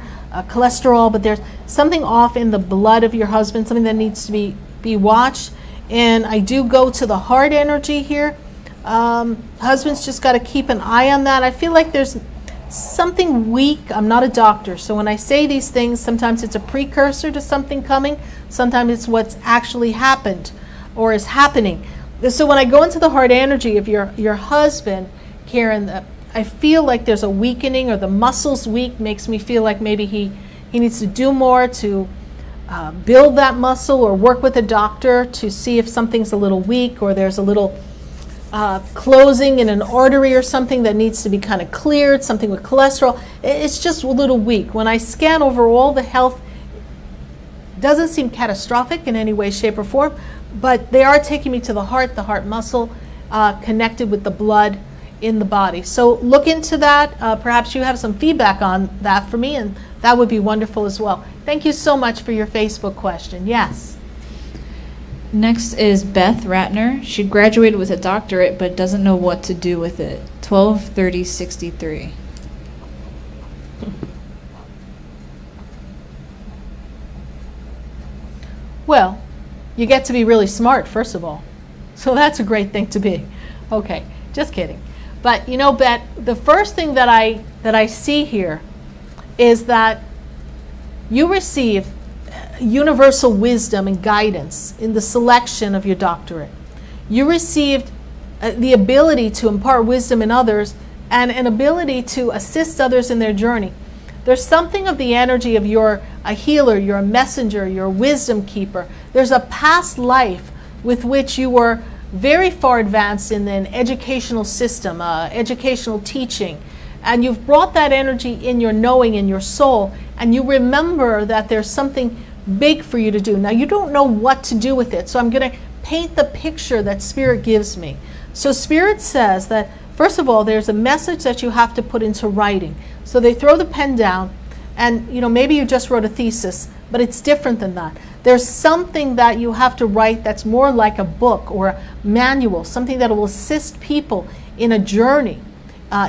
cholesterol, but there's something off in the blood of your husband, something that needs to be watched. And I do go to the heart energy here. Husband's just got to keep an eye on that. I feel like there's something weak. I'm not a doctor, so when I say these things, sometimes it's a precursor to something coming. Sometimes it's what's actually happened or is happening. So when I go into the heart energy of your husband, Karen, I feel like there's a weakening, or the muscle's weak, makes me feel like maybe he needs to do more to build that muscle, or work with a doctor to see if something's a little weak, or there's a little closing in an artery or something that needs to be kind of cleared, something with cholesterol. It's just a little weak. When I scan over all the health, it doesn't seem catastrophic in any way, shape, or form, but they are taking me to the heart muscle connected with the blood in the body. So look into that. Perhaps you have some feedback on that for me, and that would be wonderful as well. Thank you so much for your Facebook question. Yes. Next is Beth Ratner. She graduated with a doctorate but doesn't know what to do with it. 12/30/63. Well, you get to be really smart, first of all. So that's a great thing to be. Okay, just kidding. But Beth, the first thing that I see here is that you receive universal wisdom and guidance in the selection of your doctorate. You received the ability to impart wisdom in others, and an ability to assist others in their journey. There's something of the energy of you're a healer, you're a messenger, you're a wisdom keeper. There's a past life with which you were very far advanced in an educational system, educational teaching. And you've brought that energy in your knowing, in your soul, and you remember that there's something big for you to do. Now, you don't know what to do with it, so I'm going to paint the picture that Spirit gives me. So Spirit says that, first of all, there's a message that you have to put into writing. So they throw the pen down, and maybe you just wrote a thesis, but it's different than that. There's something that you have to write that's more like a book or a manual, something that will assist people in a journey,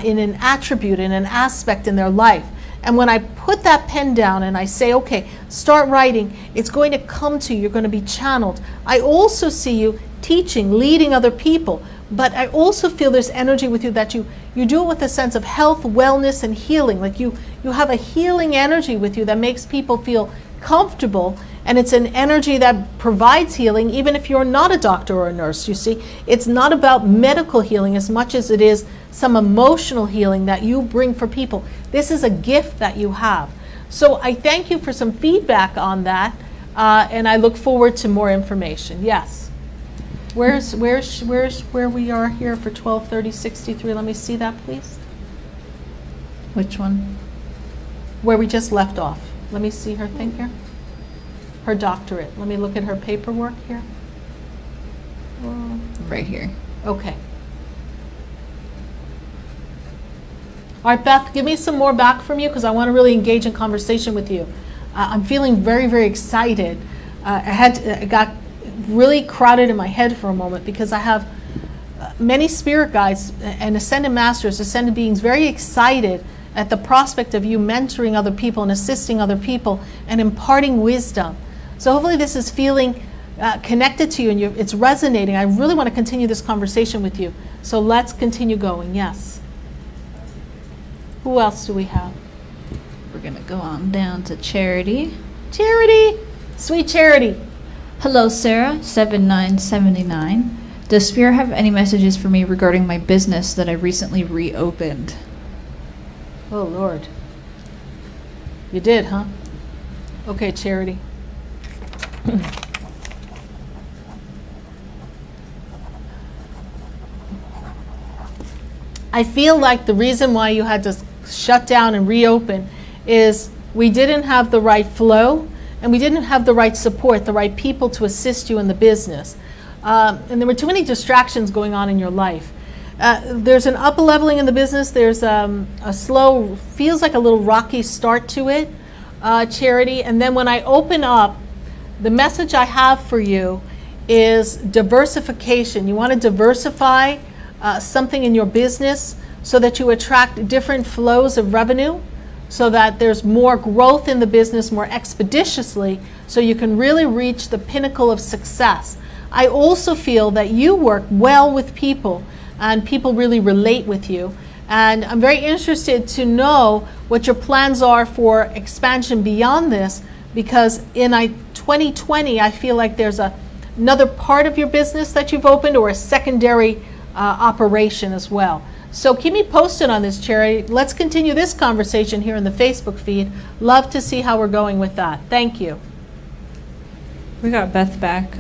in an attribute, in an aspect in their life. And when I put that pen down and I say, okay, start writing, it's going to come to you. You're going to be channeled. I also see you teaching, leading other people. But I also feel there's energy with you that you do it with a sense of health, wellness, and healing. Like you have a healing energy with you that makes people feel comfortable. And it's an energy that provides healing even if you're not a doctor or a nurse, you see. It's not about medical healing as much as it is some emotional healing that you bring for people. This is a gift that you have. So I thank you for some feedback on that, and I look forward to more information. Yes. Where's where we are here for 123063? Let me see that, please. Which one? Where we just left off. Let me see her thing here. Her doctorate. Let me look at her paperwork here. Right here. Okay. All right, Beth, give me some more back from you because I want to really engage in conversation with you. I'm feeling very, very excited. I got really crowded in my head for a moment because I have many spirit guides and ascended masters, ascended beings, very excited at the prospect of you mentoring other people and assisting other people and imparting wisdom. So hopefully this is feeling connected to you and it's resonating. I really want to continue this conversation with you. So let's continue going. Yes. Who else do we have? We're going to go on down to Charity. Charity! Sweet Charity. Hello, Sarah, 7979. Does Spirit have any messages for me regarding my business that I recently reopened? Oh, Lord. You did, huh? Okay, Charity. I feel like the reason why you had to shut down and reopen is we didn't have the right flow and we didn't have the right support, the right people to assist you in the business. And there were too many distractions going on in your life. There's an up-leveling in the business. There's a slow, feels like a little rocky start to it, Charity. And then when I open up, the message I have for you is diversification. You want to diversify something in your business so that you attract different flows of revenue, so that there's more growth in the business more expeditiously, so you can really reach the pinnacle of success. I also feel that you work well with people and people really relate with you. And I'm very interested to know what your plans are for expansion beyond this, because in 2020, I feel like there's another part of your business that you've opened or a secondary operation as well. So keep me posted on this, Cherry. Let's continue this conversation here in the Facebook feed. Love to see how we're going with that. Thank you. We got Beth back.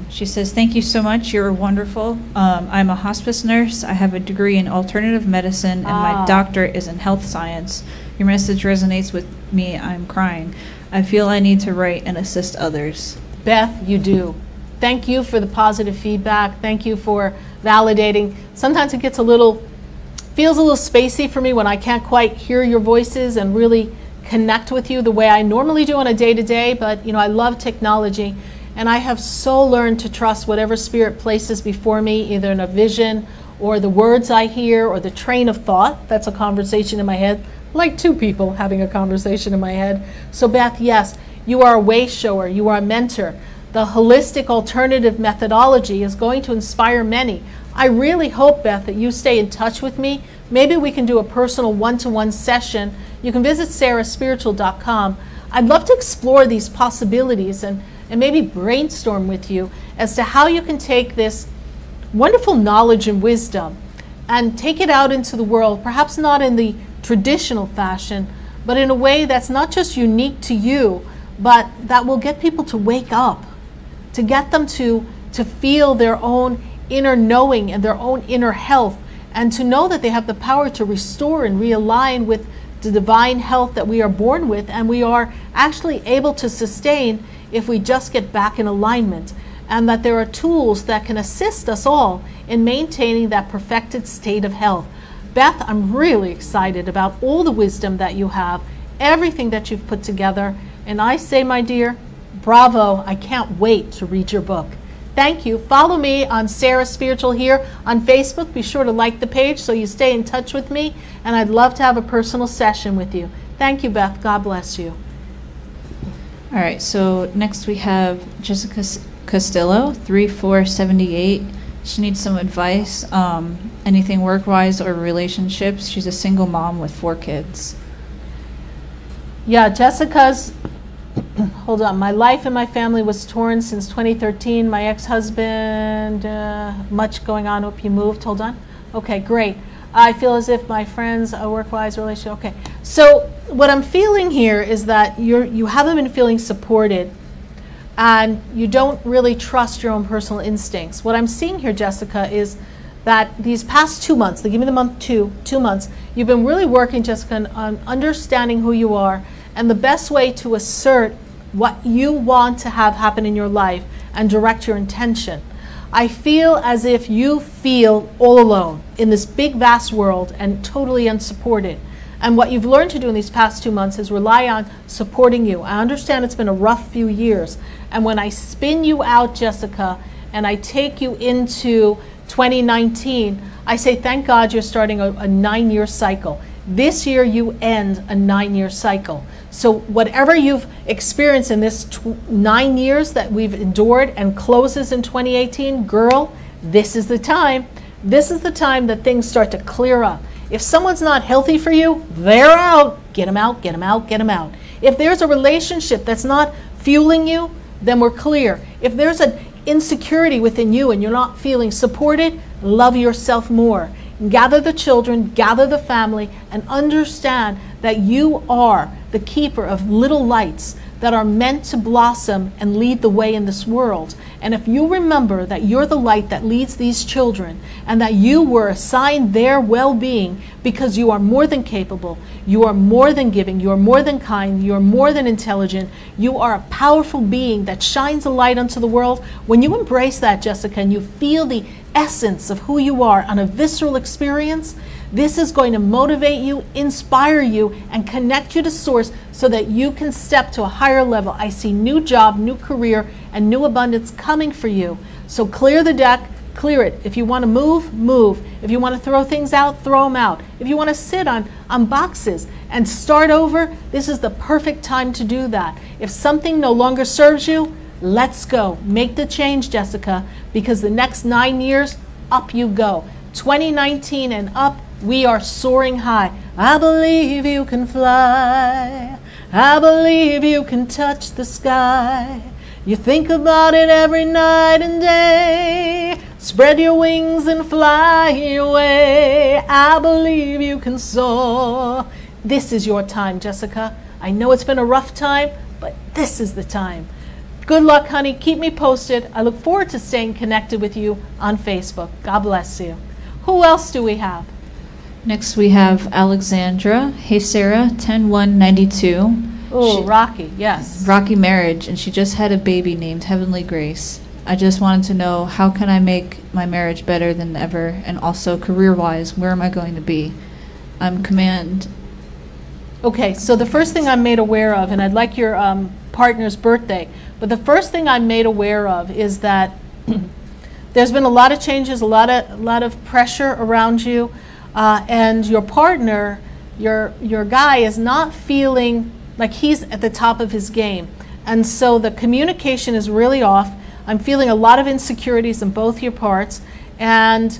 She says, thank you so much. You're wonderful. I'm a hospice nurse. I have a degree in alternative medicine, and my doctorate is in health science. Your message resonates with me. I'm crying. I feel I need to write and assist others. Beth, you do. Thank you for the positive feedback. Thank you for validating. Sometimes it gets feels a little spacey for me when I can't quite hear your voices and really connect with you the way I normally do on a day-to-day, but I love technology, and I have so learned to trust whatever Spirit places before me, either in a vision or the words I hear or the train of thought. That's a conversation in my head, like two people having a conversation in my head. So Beth, yes, you are a way shower, you are a mentor. The holistic alternative methodology is going to inspire many. I really hope, Beth, that you stay in touch with me. Maybe we can do a personal one-to-one session. You can visit SarahSpiritual.com. I'd love to explore these possibilities and maybe brainstorm with you as to how you can take this wonderful knowledge and wisdom and take it out into the world, perhaps not in the traditional fashion, but in a way that's not just unique to you, but that will get people to wake up, to get them to feel their own inner knowing and their own inner health, and to know that they have the power to restore and realign with the divine health that we are born with, and we are actually able to sustain if we just get back in alignment. and that there are tools that can assist us all in maintaining that perfected state of health. Beth, I'm really excited about all the wisdom that you have, everything that you've put together, and I say, my dear, bravo. I can't wait to read your book. Thank you. Follow me on Sarah Spiritual here on Facebook. Be sure to like the page so you stay in touch with me, and I'd love to have a personal session with you. Thank you, Beth. God bless you. All right, so next we have Jessica Castillo, 3478. She needs some advice, anything work-wise or relationships. She's a single mom with 4 kids. Yeah, Jessica's, hold on, my life and my family was torn since 2013. My ex-husband, much going on. Hope you moved. Hold on. Okay, great. I feel as if my friends, a work-wise relationship. Okay, so what I'm feeling here is that you haven't been feeling supported, and you don't really trust your own personal instincts. What I'm seeing here, Jessica, is that these past 2 months, they give me the month 2 months, you've been really working, Jessica, on understanding who you are and the best way to assert what you want to have happen in your life and direct your intention. I feel as if you feel all alone in this big, vast world and totally unsupported. And what you've learned to do in these past 2 months is rely on supporting you. I understand it's been a rough few years. And when I spin you out, Jessica, and I take you into 2019, I say, thank God you're starting a 9-year cycle. This year you end a 9-year cycle. So whatever you've experienced in this 9 years that we've endured and closes in 2018, girl, this is the time. This is the time that things start to clear up. If someone's not healthy for you, they're out. Get them out, get them out, get them out. If there's a relationship that's not fueling you, then we're clear. If there's an insecurity within you and you're not feeling supported, love yourself more. Gather the children, gather the family, and understand that you are the keeper of little lights that are meant to blossom and lead the way in this world. And if you remember that you're the light that leads these children and that you were assigned their well-being because you are more than capable, you are more than giving, you are more than kind, you are more than intelligent, you are a powerful being that shines a light onto the world. When you embrace that, Jessica, and you feel the essence of who you are on a visceral experience, this is going to motivate you, inspire you, and connect you to Source so that you can step to a higher level. I see new job, new career, and new abundance coming for you. So clear the deck, clear it. If you want to move, move. If you want to throw things out, throw them out. If you want to sit on boxes and start over, this is the perfect time to do that. If something no longer serves you, let's go. Make the change, Jessica, because the next 9 years, up you go. 2019 and up, we are soaring high. I believe you can fly. I believe you can touch the sky. You think about it every night and day. Spread your wings and fly away. I believe you can soar. This is your time, Jessica. I know it's been a rough time, but this is the time. Good luck, honey. Keep me posted. I look forward to staying connected with you on Facebook. God bless you. Who else do we have? Next we have Alexandra. Hey Sarah, 10/1/92. Oh, Rocky, yes. Rocky marriage, and she just had a baby named Heavenly Grace. I just wanted to know, how can I make my marriage better than ever, and also career-wise, where am I going to be? I'm command. Okay, so the first thing I'm made aware of, and I'd like your partner's birthday, but the first thing I'm made aware of is that there's been a lot of changes, a lot of pressure around you, and your partner, your guy, is not feeling like he's at the top of his game. And so the communication is really off. I'm feeling a lot of insecurities in both your parts, and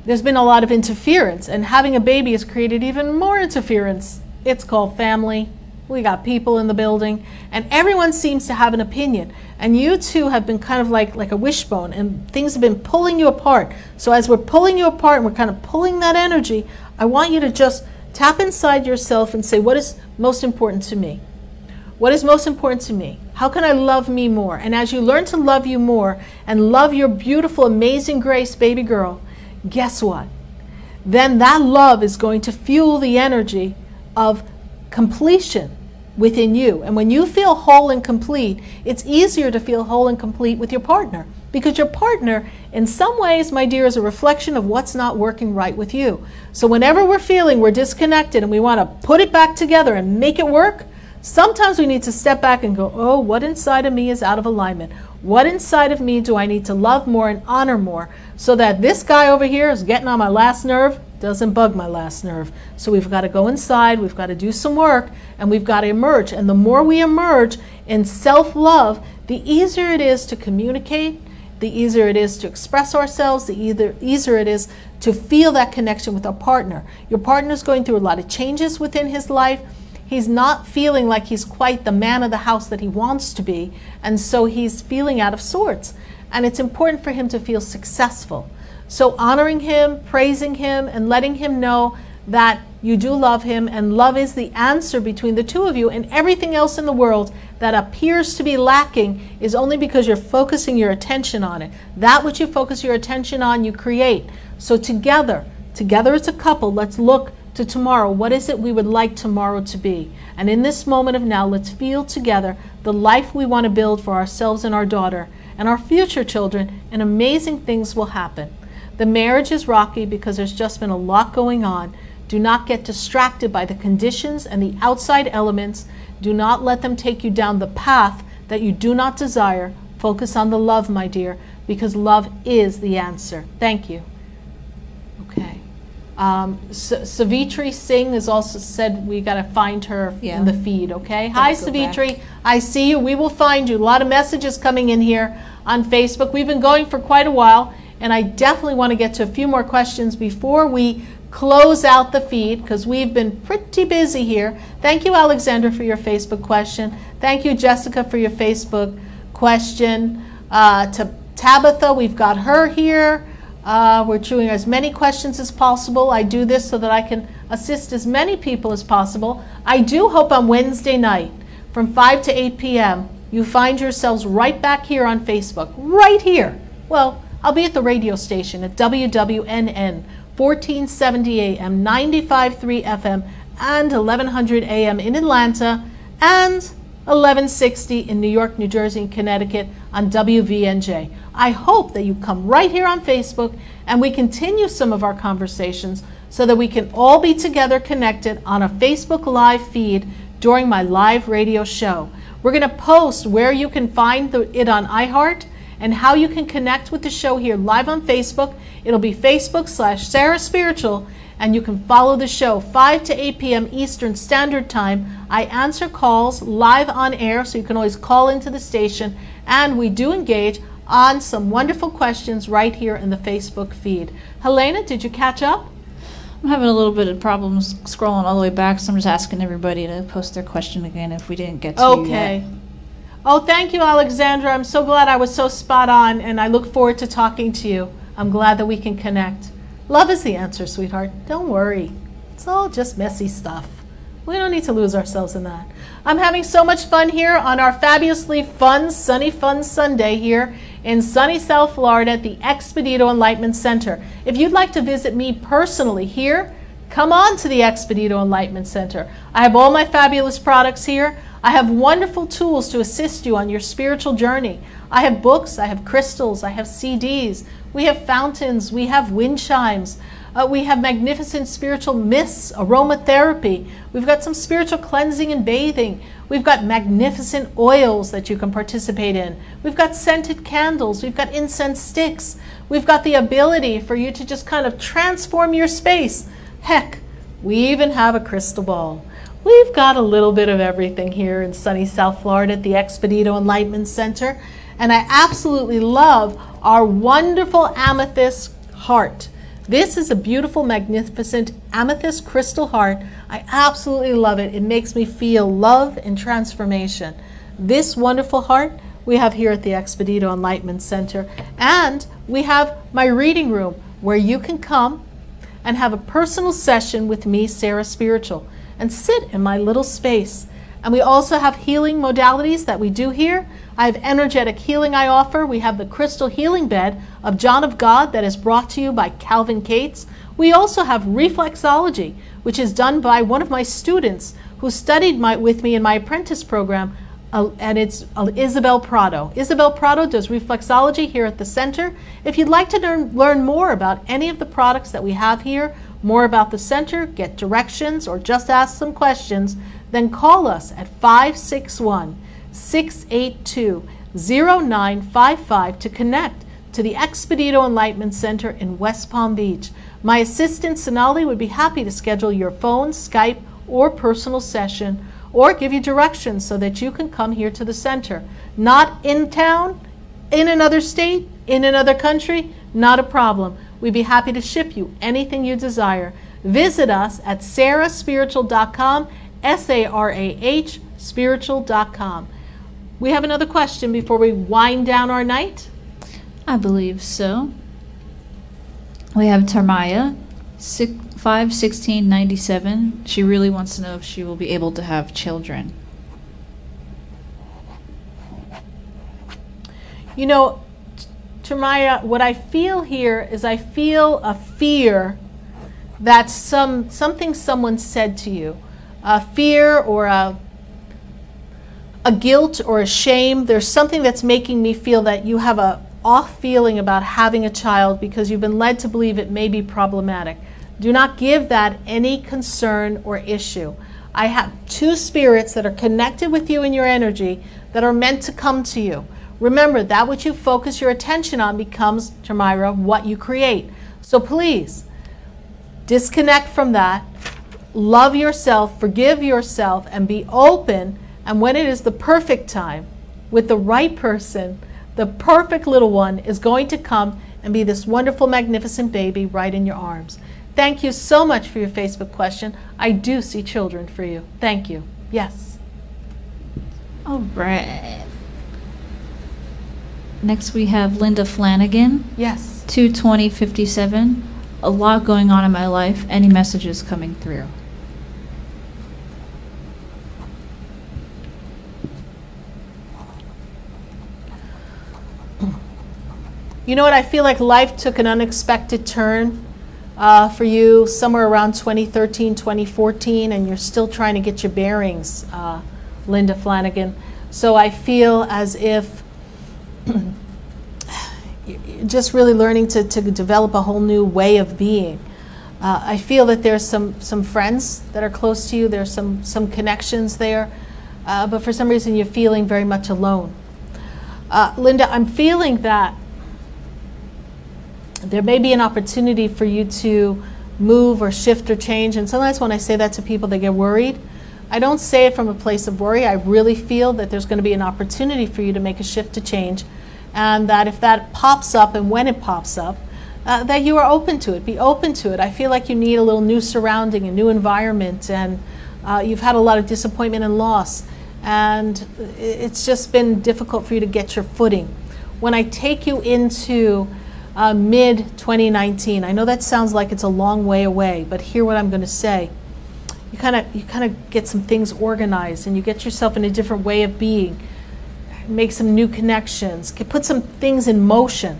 there's been a lot of interference, and having a baby has created even more interference. It's called family. We got people in the building, and everyone seems to have an opinion. And you two have been kind of like a wishbone, and things have been pulling you apart. So as we're pulling you apart and we're kind of pulling that energy, I want you to just tap inside yourself and say, what is most important to me? What is most important to me? How can I love me more? And as you learn to love you more and love your beautiful, amazing Grace, baby girl, guess what? Then that love is going to fuel the energy of completion within you. And when you feel whole and complete, it's easier to feel whole and complete with your partner. Because your partner, in some ways, my dear, is a reflection of what's not working right with you. So whenever we're feeling we're disconnected and we want to put it back together and make it work, sometimes we need to step back and go, oh, what inside of me is out of alignment? What inside of me do I need to love more and honor more so that this guy over here is getting on my last nerve, doesn't bug my last nerve. So we've got to go inside, we've got to do some work, and we've got to emerge. And the more we emerge in self-love, the easier it is to communicate, the easier it is to express ourselves, the easier it is to feel that connection with our partner. Your partner's going through a lot of changes within his life. He's not feeling like he's quite the man of the house that he wants to be, and so he's feeling out of sorts. And it's important for him to feel successful. So honoring him, praising him, and letting him know that you do love him, and love is the answer between the two of you, and everything else in the world that appears to be lacking is only because you're focusing your attention on it. That which you focus your attention on, you create. So together as a couple, let's look to tomorrow. What is it we would like tomorrow to be? And in this moment of now, let's feel together the life we want to build for ourselves and our daughter and our future children, and amazing things will happen. The marriage is rocky because there's just been a lot going on. Do not get distracted by the conditions and the outside elements. Do not let them take you down the path that you do not desire. Focus on the love, my dear, because love is the answer. Thank you. Okay. Savitri Singh has also said we got to find her in the feed, okay? Hi, Savitri. Back. I see you. We will find you. A lot of messages coming in here on Facebook. We've been going for quite a while, and I definitely want to get to a few more questions before we close out the feed, because we've been pretty busy here. Thank you, Alexandra, for your Facebook question. Thank you, Jessica, for your Facebook question. To Tabitha, we've got her here. We're doing as many questions as possible. I do this so that I can assist as many people as possible. I do hope on Wednesday night from 5 to 8 p.m. you find yourselves right back here on Facebook, right here. Well, I'll be at the radio station at WWNN, 1470 AM, 95.3 FM, and 1100 AM in Atlanta, and 1160 in New York, New Jersey, and Connecticut on WVNJ. I hope that you come right here on Facebook and we continue some of our conversations so that we can all be together connected on a Facebook Live feed during my live radio show. We're going to post where you can find it on iHeart and how you can connect with the show here live on Facebook. It'll be Facebook/SarahSpiritual, and you can follow the show 5 to 8 p.m. Eastern Standard Time. I answer calls live on air, so you can always call into the station, and we do engage on some wonderful questions right here in the Facebook feed. Helena, did you catch up? I'm having a little bit of problems scrolling all the way back, so I'm just asking everybody to post their question again if we didn't get to you yet. Oh, thank you, Alexandra. I'm so glad I was so spot on, and I look forward to talking to you. I'm glad that we can connect. Love is the answer, sweetheart. Don't worry. It's all just messy stuff. We don't need to lose ourselves in that. I'm having so much fun here on our fabulously fun, sunny fun Sunday here in sunny South Florida at the Expedito Enlightenment Center. If you'd like to visit me personally here, come on to the Expedito Enlightenment Center. I have all my fabulous products here. I have wonderful tools to assist you on your spiritual journey. I have books, I have crystals, I have CDs, we have fountains, we have wind chimes, we have magnificent spiritual mists, aromatherapy, we've got some spiritual cleansing and bathing, we've got magnificent oils that you can participate in, we've got scented candles, we've got incense sticks, we've got the ability for you to just kind of transform your space. Heck, we even have a crystal ball. We've got a little bit of everything here in sunny South Florida at the Expedito Enlightenment Center. And I absolutely love our wonderful amethyst heart. This is a beautiful, magnificent amethyst crystal heart. I absolutely love it. It makes me feel love and transformation. This wonderful heart we have here at the Expedito Enlightenment Center. And we have my reading room where you can come and have a personal session with me, Sarah Spiritual, and sit in my little space. And we also have healing modalities that we do here. I have energetic healing I offer. We have the crystal healing bed of John of God that is brought to you by Calvin Cates. We also have reflexology, which is done by one of my students who studied with me in my apprentice program and it's Isabel Prado. Isabel Prado does reflexology here at the center. If you'd like to learn more about any of the products that we have here, more about the center, get directions, or just ask some questions, then call us at 561-682-0955 to connect to the Expedito Enlightenment Center in West Palm Beach. My assistant, Sonali, would be happy to schedule your phone, Skype, or personal session, or give you directions so that you can come here to the center. Not in town, in another state, in another country, not a problem. We'd be happy to ship you anything you desire. Visit us at SarahSpiritual.com, SARAH spiritual.com. We have another question before we wind down our night? I believe so. We have Tarmaya, 5/16/97. She really wants to know if she will be able to have children. You know, Tarmaya, what I feel here is I feel a fear that something someone said to you, a fear or a guilt or a shame. There's something that's making me feel that you have a off feeling about having a child because you've been led to believe it may be problematic. Do not give that any concern or issue. I have two spirits that are connected with you in your energy that are meant to come to you. Remember, that which you focus your attention on becomes, Tamira, what you create. So please, disconnect from that. Love yourself, forgive yourself, and be open. And when it is the perfect time, with the right person, the perfect little one is going to come and be this wonderful, magnificent baby right in your arms. Thank you so much for your Facebook question. I do see children for you. Thank you. Yes. All right. Next we have Linda Flanagan. Yes. 2/20/57. A lot going on in my life. Any messages coming through? You know what? I feel like life took an unexpected turn for you somewhere around 2013, 2014, and you're still trying to get your bearings, Linda Flanagan. So I feel as if you're just really learning to develop a whole new way of being. I feel that there's some friends that are close to you. There's some connections there, but for some reason you're feeling very much alone. Linda, I'm feeling that there may be an opportunity for you to move or shift or change. And sometimes when I say that to people, they get worried. I don't say it from a place of worry. I really feel that there's going to be an opportunity for you to make a shift to change. And that if that pops up and when it pops up, that you are open to it. Be open to it. I feel like you need a little new surrounding, a new environment. And you've had a lot of disappointment and loss. And it's just been difficult for you to get your footing. When I take you into mid-2019. I know that sounds like it's a long way away, but hear what I'm going to say. You kind of get some things organized, and you get yourself in a different way of being. Make some new connections. Put some things in motion.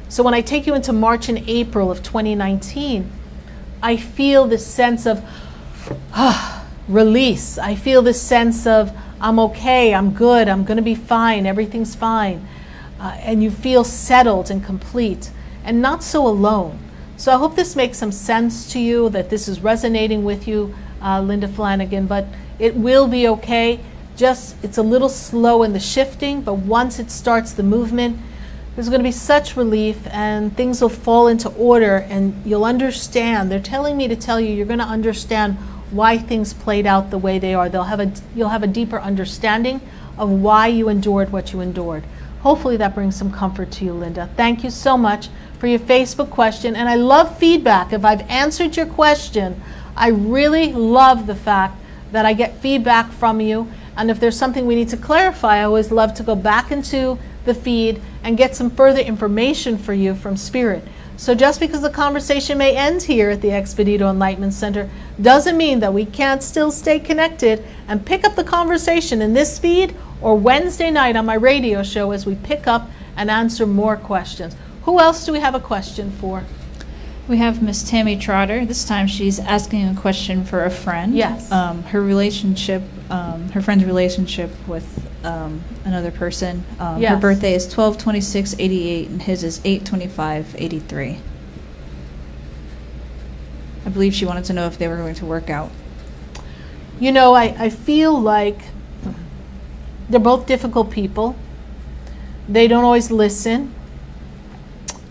So when I take you into March and April of 2019, I feel this sense of release. I feel this sense of I'm okay, I'm good, I'm going to be fine, everything's fine. And you feel settled and complete and not so alone. So I hope this makes some sense to you, that this is resonating with you, Linda Flanagan, but it will be okay. Just, it's a little slow in the shifting, but once it starts the movement, there's going to be such relief and things will fall into order and you'll understand. They're telling me to tell you, you're going to understand why things played out the way they are. You'll have a deeper understanding of why you endured what you endured. Hopefully that brings some comfort to you, Linda. Thank you so much for your Facebook question. And I love feedback. If I've answered your question, I really love the fact that I get feedback from you. And if there's something we need to clarify, I always love to go back into the feed and get some further information for you from Spirit. So just because the conversation may end here at the Expedito Enlightenment Center doesn't mean that we can't still stay connected and pick up the conversation in this feed or Wednesday night on my radio show as we pick up and answer more questions. Who else do we have a question for? We have Miss Tammy Trotter. This time she's asking a question for a friend. Yes. Her relationship, her friend's relationship with another person. Her Yes. birthday is 12/26/88, and his is 8/25/83. I believe she wanted to know if they were going to work out. You know, I feel like they're both difficult people. They don't always listen.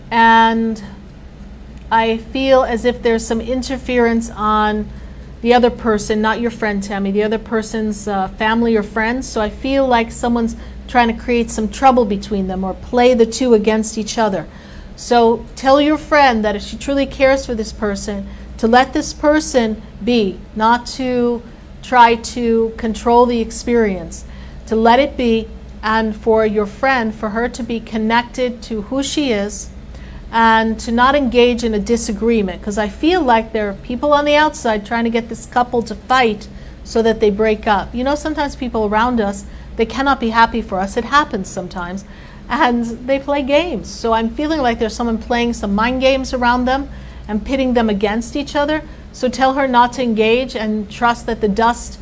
And I feel as if there's some interference on the other person, not your friend Tammy, the other person's family or friends. So I feel like someone's trying to create some trouble between them or play the two against each other. So tell your friend that if she truly cares for this person, to let this person be, not to try to control the experience, to let it be, and for your friend, for her to be connected to who she is and to not engage in a disagreement, because I feel like there are people on the outside trying to get this couple to fight so that they break up. You know, sometimes people around us, they cannot be happy for us. It happens sometimes. And they play games. So I'm feeling like there's someone playing some mind games around them and pitting them against each other. So tell her not to engage and trust that the dust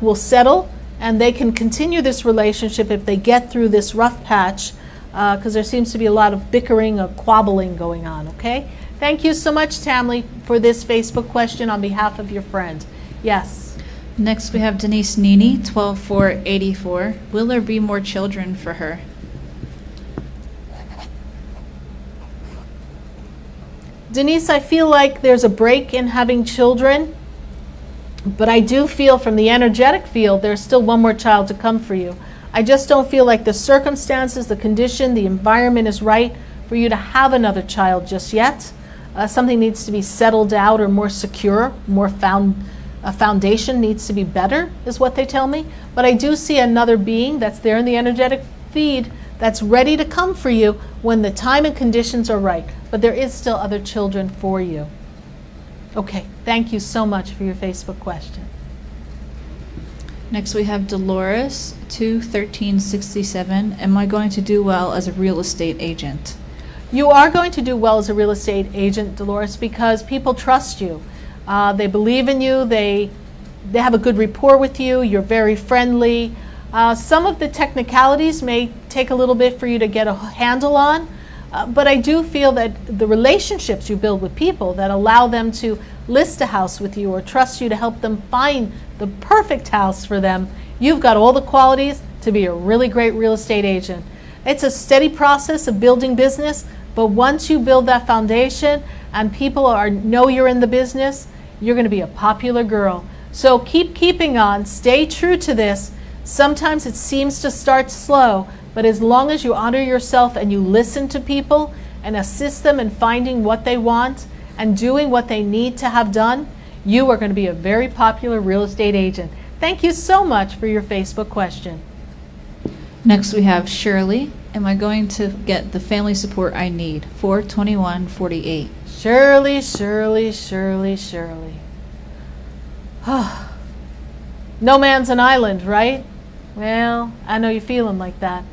will settle and they can continue this relationship if they get through this rough patch, because there seems to be a lot of bickering or quabbling going on, okay? Thank you so much, Tammy, for this Facebook question on behalf of your friend. Yes. Next, we have Denise Nini, 12/4/84. Will there be more children for her? Denise, I feel like there's a break in having children, but I do feel from the energetic field there's still one more child to come for you. I just don't feel like the circumstances, the condition, the environment is right for you to have another child just yet. Something needs to be settled out or more secure, a foundation needs to be better, is what they tell me. But I do see another being that's there in the energetic feed that's ready to come for you when the time and conditions are right. But there is still other children for you. Okay, thank you so much for your Facebook question. Next, we have Dolores, 2/13/67. Am I going to do well as a real estate agent? You are going to do well as a real estate agent, Dolores, because people trust you. They believe in you. They have a good rapport with you. You're very friendly. Some of the technicalities may take a little bit for you to get a handle on, but I do feel that the relationships you build with people that allow them to list a house with you or trust you to help them find the perfect house for them, you've got all the qualities to be a really great real estate agent. It's a steady process of building business, but once you build that foundation and people know you're in the business, you're going to be a popular girl. So keep keeping on, stay true to this. Sometimes it seems to start slow, but as long as you honor yourself and you listen to people and assist them in finding what they want and doing what they need to have done, you are going to be a very popular real estate agent. Thank you so much for your Facebook question. Next, we have Shirley. Am I going to get the family support I need? 4/21/48. Shirley, Shirley, Shirley, Shirley. No man's an island, right? Well, I know you're feeling like that.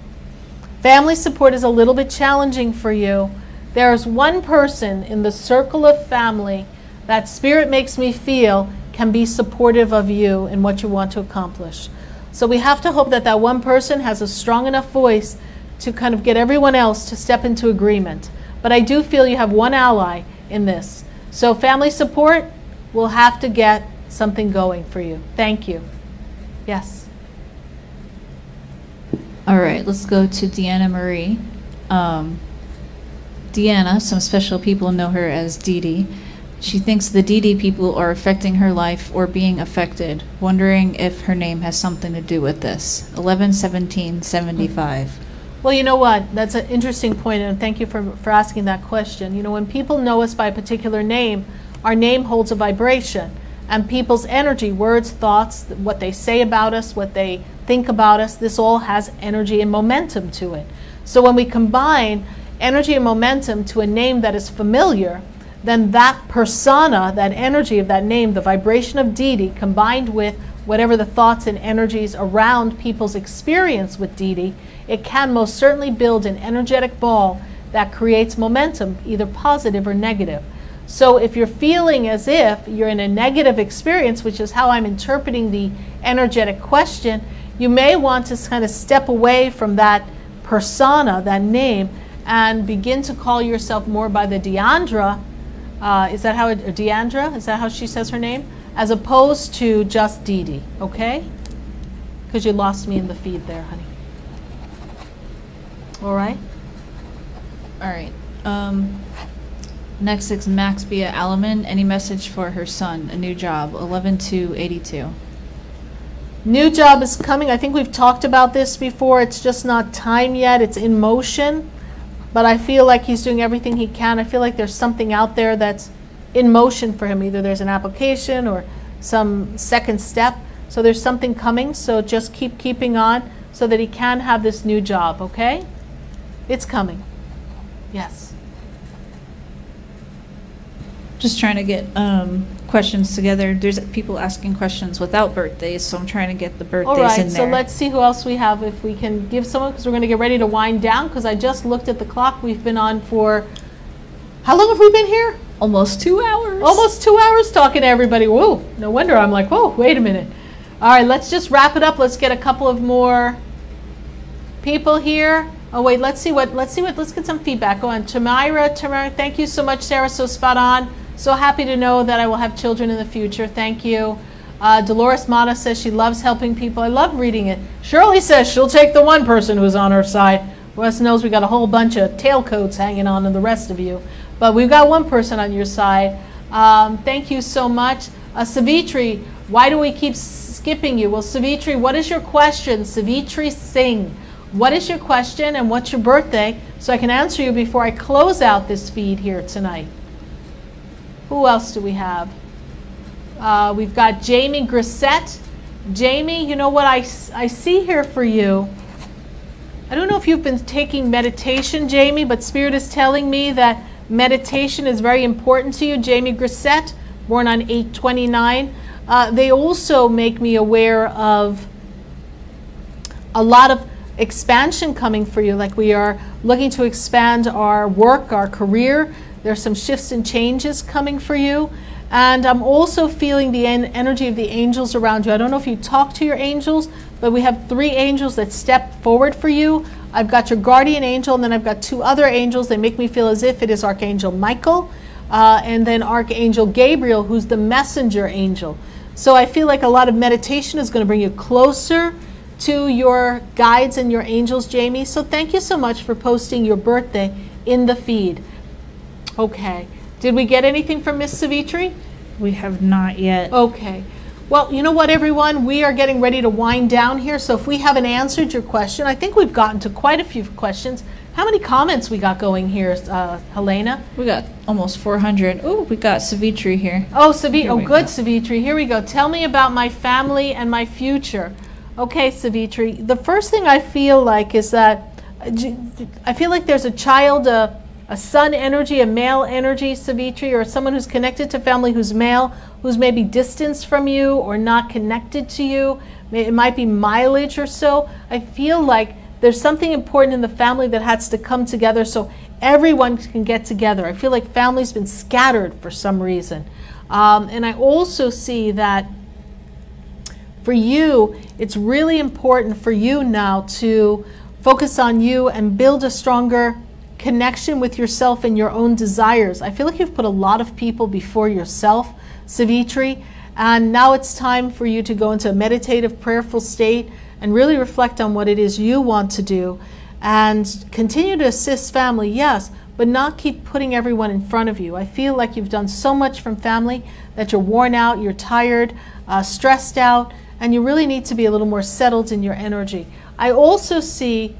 Family support is a little bit challenging for you. There's one person in the circle of family that Spirit makes me feel can be supportive of you in what you want to accomplish. So we have to hope that that one person has a strong enough voice to kind of get everyone else to step into agreement. But I do feel you have one ally in this. So family support will have to get something going for you. Thank you. Yes. All right, let's go to Deanna Marie. Deanna, some special people know her as Dee Dee. She thinks the Dee Dee people are affecting her life or being affected, wondering if her name has something to do with this. 11/17/75. Well, you know what? That's an interesting point, and thank you for asking that question. You know, when people know us by a particular name, our name holds a vibration, and people's energy, words, thoughts, what they say about us, what they think about us, this all has energy and momentum to it. So when we combine energy and momentum to a name that is familiar, then that persona, that energy of that name, the vibration of Dee Dee, combined with whatever the thoughts and energies around people's experience with Dee Dee, it can most certainly build an energetic ball that creates momentum, either positive or negative. So if you're feeling as if you're in a negative experience, which is how I'm interpreting the energetic question, you may want to kind of step away from that persona, that name, and begin to call yourself more by the Deandra. Is that how Deandra? Is that how she says her name? As opposed to just Dee Dee, okay? Because you lost me in the feed there, honey. All right? All right. Next is Max Bia Alaman. Any message for her son? A new job, 11/2/82. New job is coming. I think we've talked about this before. It's just not time yet. It's in motion. But I feel like he's doing everything he can. I feel like there's something out there that's in motion for him. Either there's an application or some second step. So there's something coming. So just keeping on so that he can have this new job, okay? It's coming. Yes. Just trying to get questions together. There's people asking questions without birthdays, so I'm trying to get the birthdays All right, in there. so let's see who else we have. If we can give someone, because we're going to get ready to wind down, because I just looked at the clock. We've been on for, how long have we been here? Almost 2 hours. Almost 2 hours talking to everybody. Whoa, no wonder I'm like, whoa, wait a minute. All right, let's just wrap it up. Let's get a couple of more people here. Oh wait, let's get some feedback. Go on. Tamara, thank you so much, Sarah, so spot on. So happy to know that I will have children in the future. Thank you. Dolores Mata says she loves helping people. I love reading it. Shirley says she'll take the one person who's on her side. Wes knows we got a whole bunch of tailcoats hanging on to the rest of you. But we've got one person on your side. Thank you so much. Savitri, why do we keep skipping you? Well, Savitri, what is your question? Savitri Singh, what is your question and what's your birthday? So I can answer you before I close out this feed here tonight. Who else do we have? We've got Jamie Grissett. Jamie, you know what I see here for you? I don't know if you've been taking meditation, Jamie, but Spirit is telling me that meditation is very important to you. Jamie Grissett, born on 8/29. They also make me aware of a lot of expansion coming for you, like we are looking to expand our work, our career. There's some shifts and changes coming for you. And I'm also feeling the energy of the angels around you. I don't know if you talk to your angels, but we have 3 angels that step forward for you. I've got your guardian angel, and then I've got 2 other angels. They make me feel as if it is Archangel Michael, and then Archangel Gabriel, who's the messenger angel. So I feel like a lot of meditation is going to bring you closer to your guides and your angels, Jamie. So thank you so much for posting your birthday in the feed. Okay. Did we get anything from Miss Savitri? We have not yet. Okay. Well, you know what, everyone? We are getting ready to wind down here. So if we haven't answered your question, I think we've gotten to quite a few questions. How many comments we got going here, Helena? We got almost 400. Oh, we got Savitri here. Oh, Savitri. Oh, good, go. Savitri. Here we go. Tell me about my family and my future. Okay, Savitri. The first thing I feel like is that I feel like there's a child, a son energy, a male energy, Savitri, or someone who's connected to family who's male, who's maybe distanced from you or not connected to you. It might be mileage or so. I feel like there's something important in the family that has to come together so everyone can get together. I feel like family's been scattered for some reason. And I also see that for you, it's really important for you now to focus on you and build a stronger connection with yourself and your own desires. I feel like you've put a lot of people before yourself, Savitri, and now it's time for you to go into a meditative, prayerful state and really reflect on what it is you want to do and continue to assist family, yes, but not keep putting everyone in front of you. I feel like you've done so much from family that you're worn out, you're tired, stressed out, and you really need to be a little more settled in your energy. I also see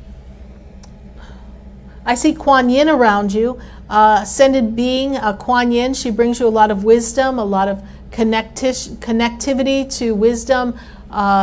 Kuan Yin around you, ascended being, Kuan Yin. She brings you a lot of wisdom, a lot of connectivity to wisdom,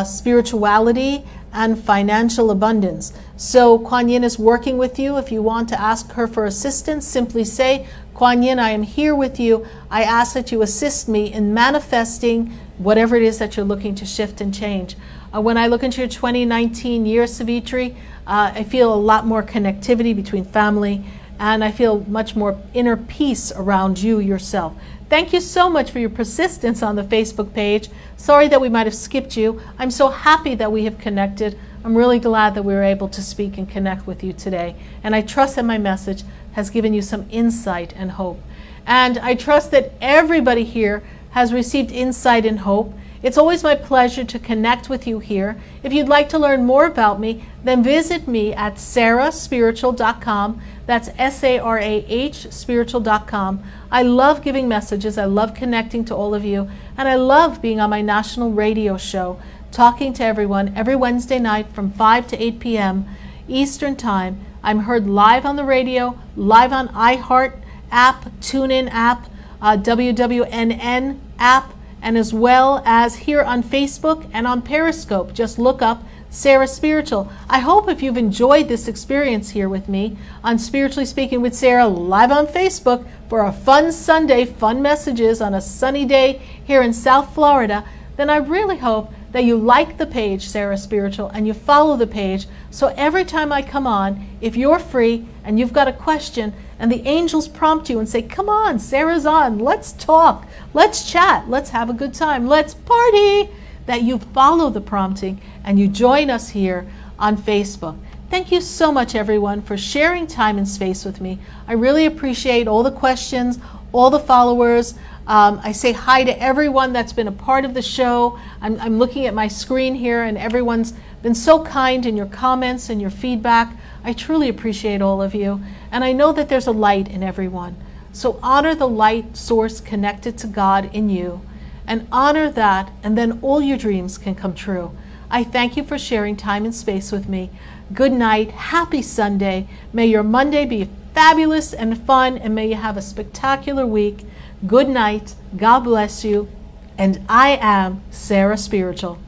spirituality, and financial abundance. So Kuan Yin is working with you. If you want to ask her for assistance, simply say, Kuan Yin, I am here with you. I ask that you assist me in manifesting whatever it is that you're looking to shift and change. When I look into your 2019 year, Savitri, I feel a lot more connectivity between family and I feel much more inner peace around you yourself. Thank you so much for your persistence on the Facebook page. Sorry that we might have skipped you. I'm so happy that we have connected. I'm really glad that we were able to speak and connect with you today. And I trust that my message has given you some insight and hope. And I trust that everybody here has received insight and hope. It's always my pleasure to connect with you here. If you'd like to learn more about me, then visit me at SarahSpiritual.com. That's SARAH spiritual.com. I love giving messages. I love connecting to all of you. And I love being on my national radio show, talking to everyone every Wednesday night from 5 to 8 p.m. Eastern Time. I'm heard live on the radio, live on iHeart app, TuneIn app, WWNN app, and as well as here on Facebook and on Periscope. Just look up Sarah Spiritual. I hope if you've enjoyed this experience here with me on Spiritually Speaking with Sarah live on Facebook for a fun Sunday, fun messages on a sunny day here in South Florida, then I really hope that you like the page, Sarah Spiritual, and you follow the page. So every time I come on, if you're free and you've got a question and the angels prompt you and say, come on, Sarah's on, let's talk, let's chat, let's have a good time, let's party, that you follow the prompting and you join us here on Facebook. Thank you so much, everyone, for sharing time and space with me. I really appreciate all the questions, all the followers. I say hi to everyone that's been a part of the show. I'm looking at my screen here, and everyone's been so kind in your comments and your feedback. I truly appreciate all of you, and I know that there's a light in everyone. So honor the light source connected to God in you, and honor that, and then all your dreams can come true. I thank you for sharing time and space with me. Good night. Happy Sunday. May your Monday be fabulous and fun, and may you have a spectacular week. Good night. God bless you. And I am Sarah Spiritual.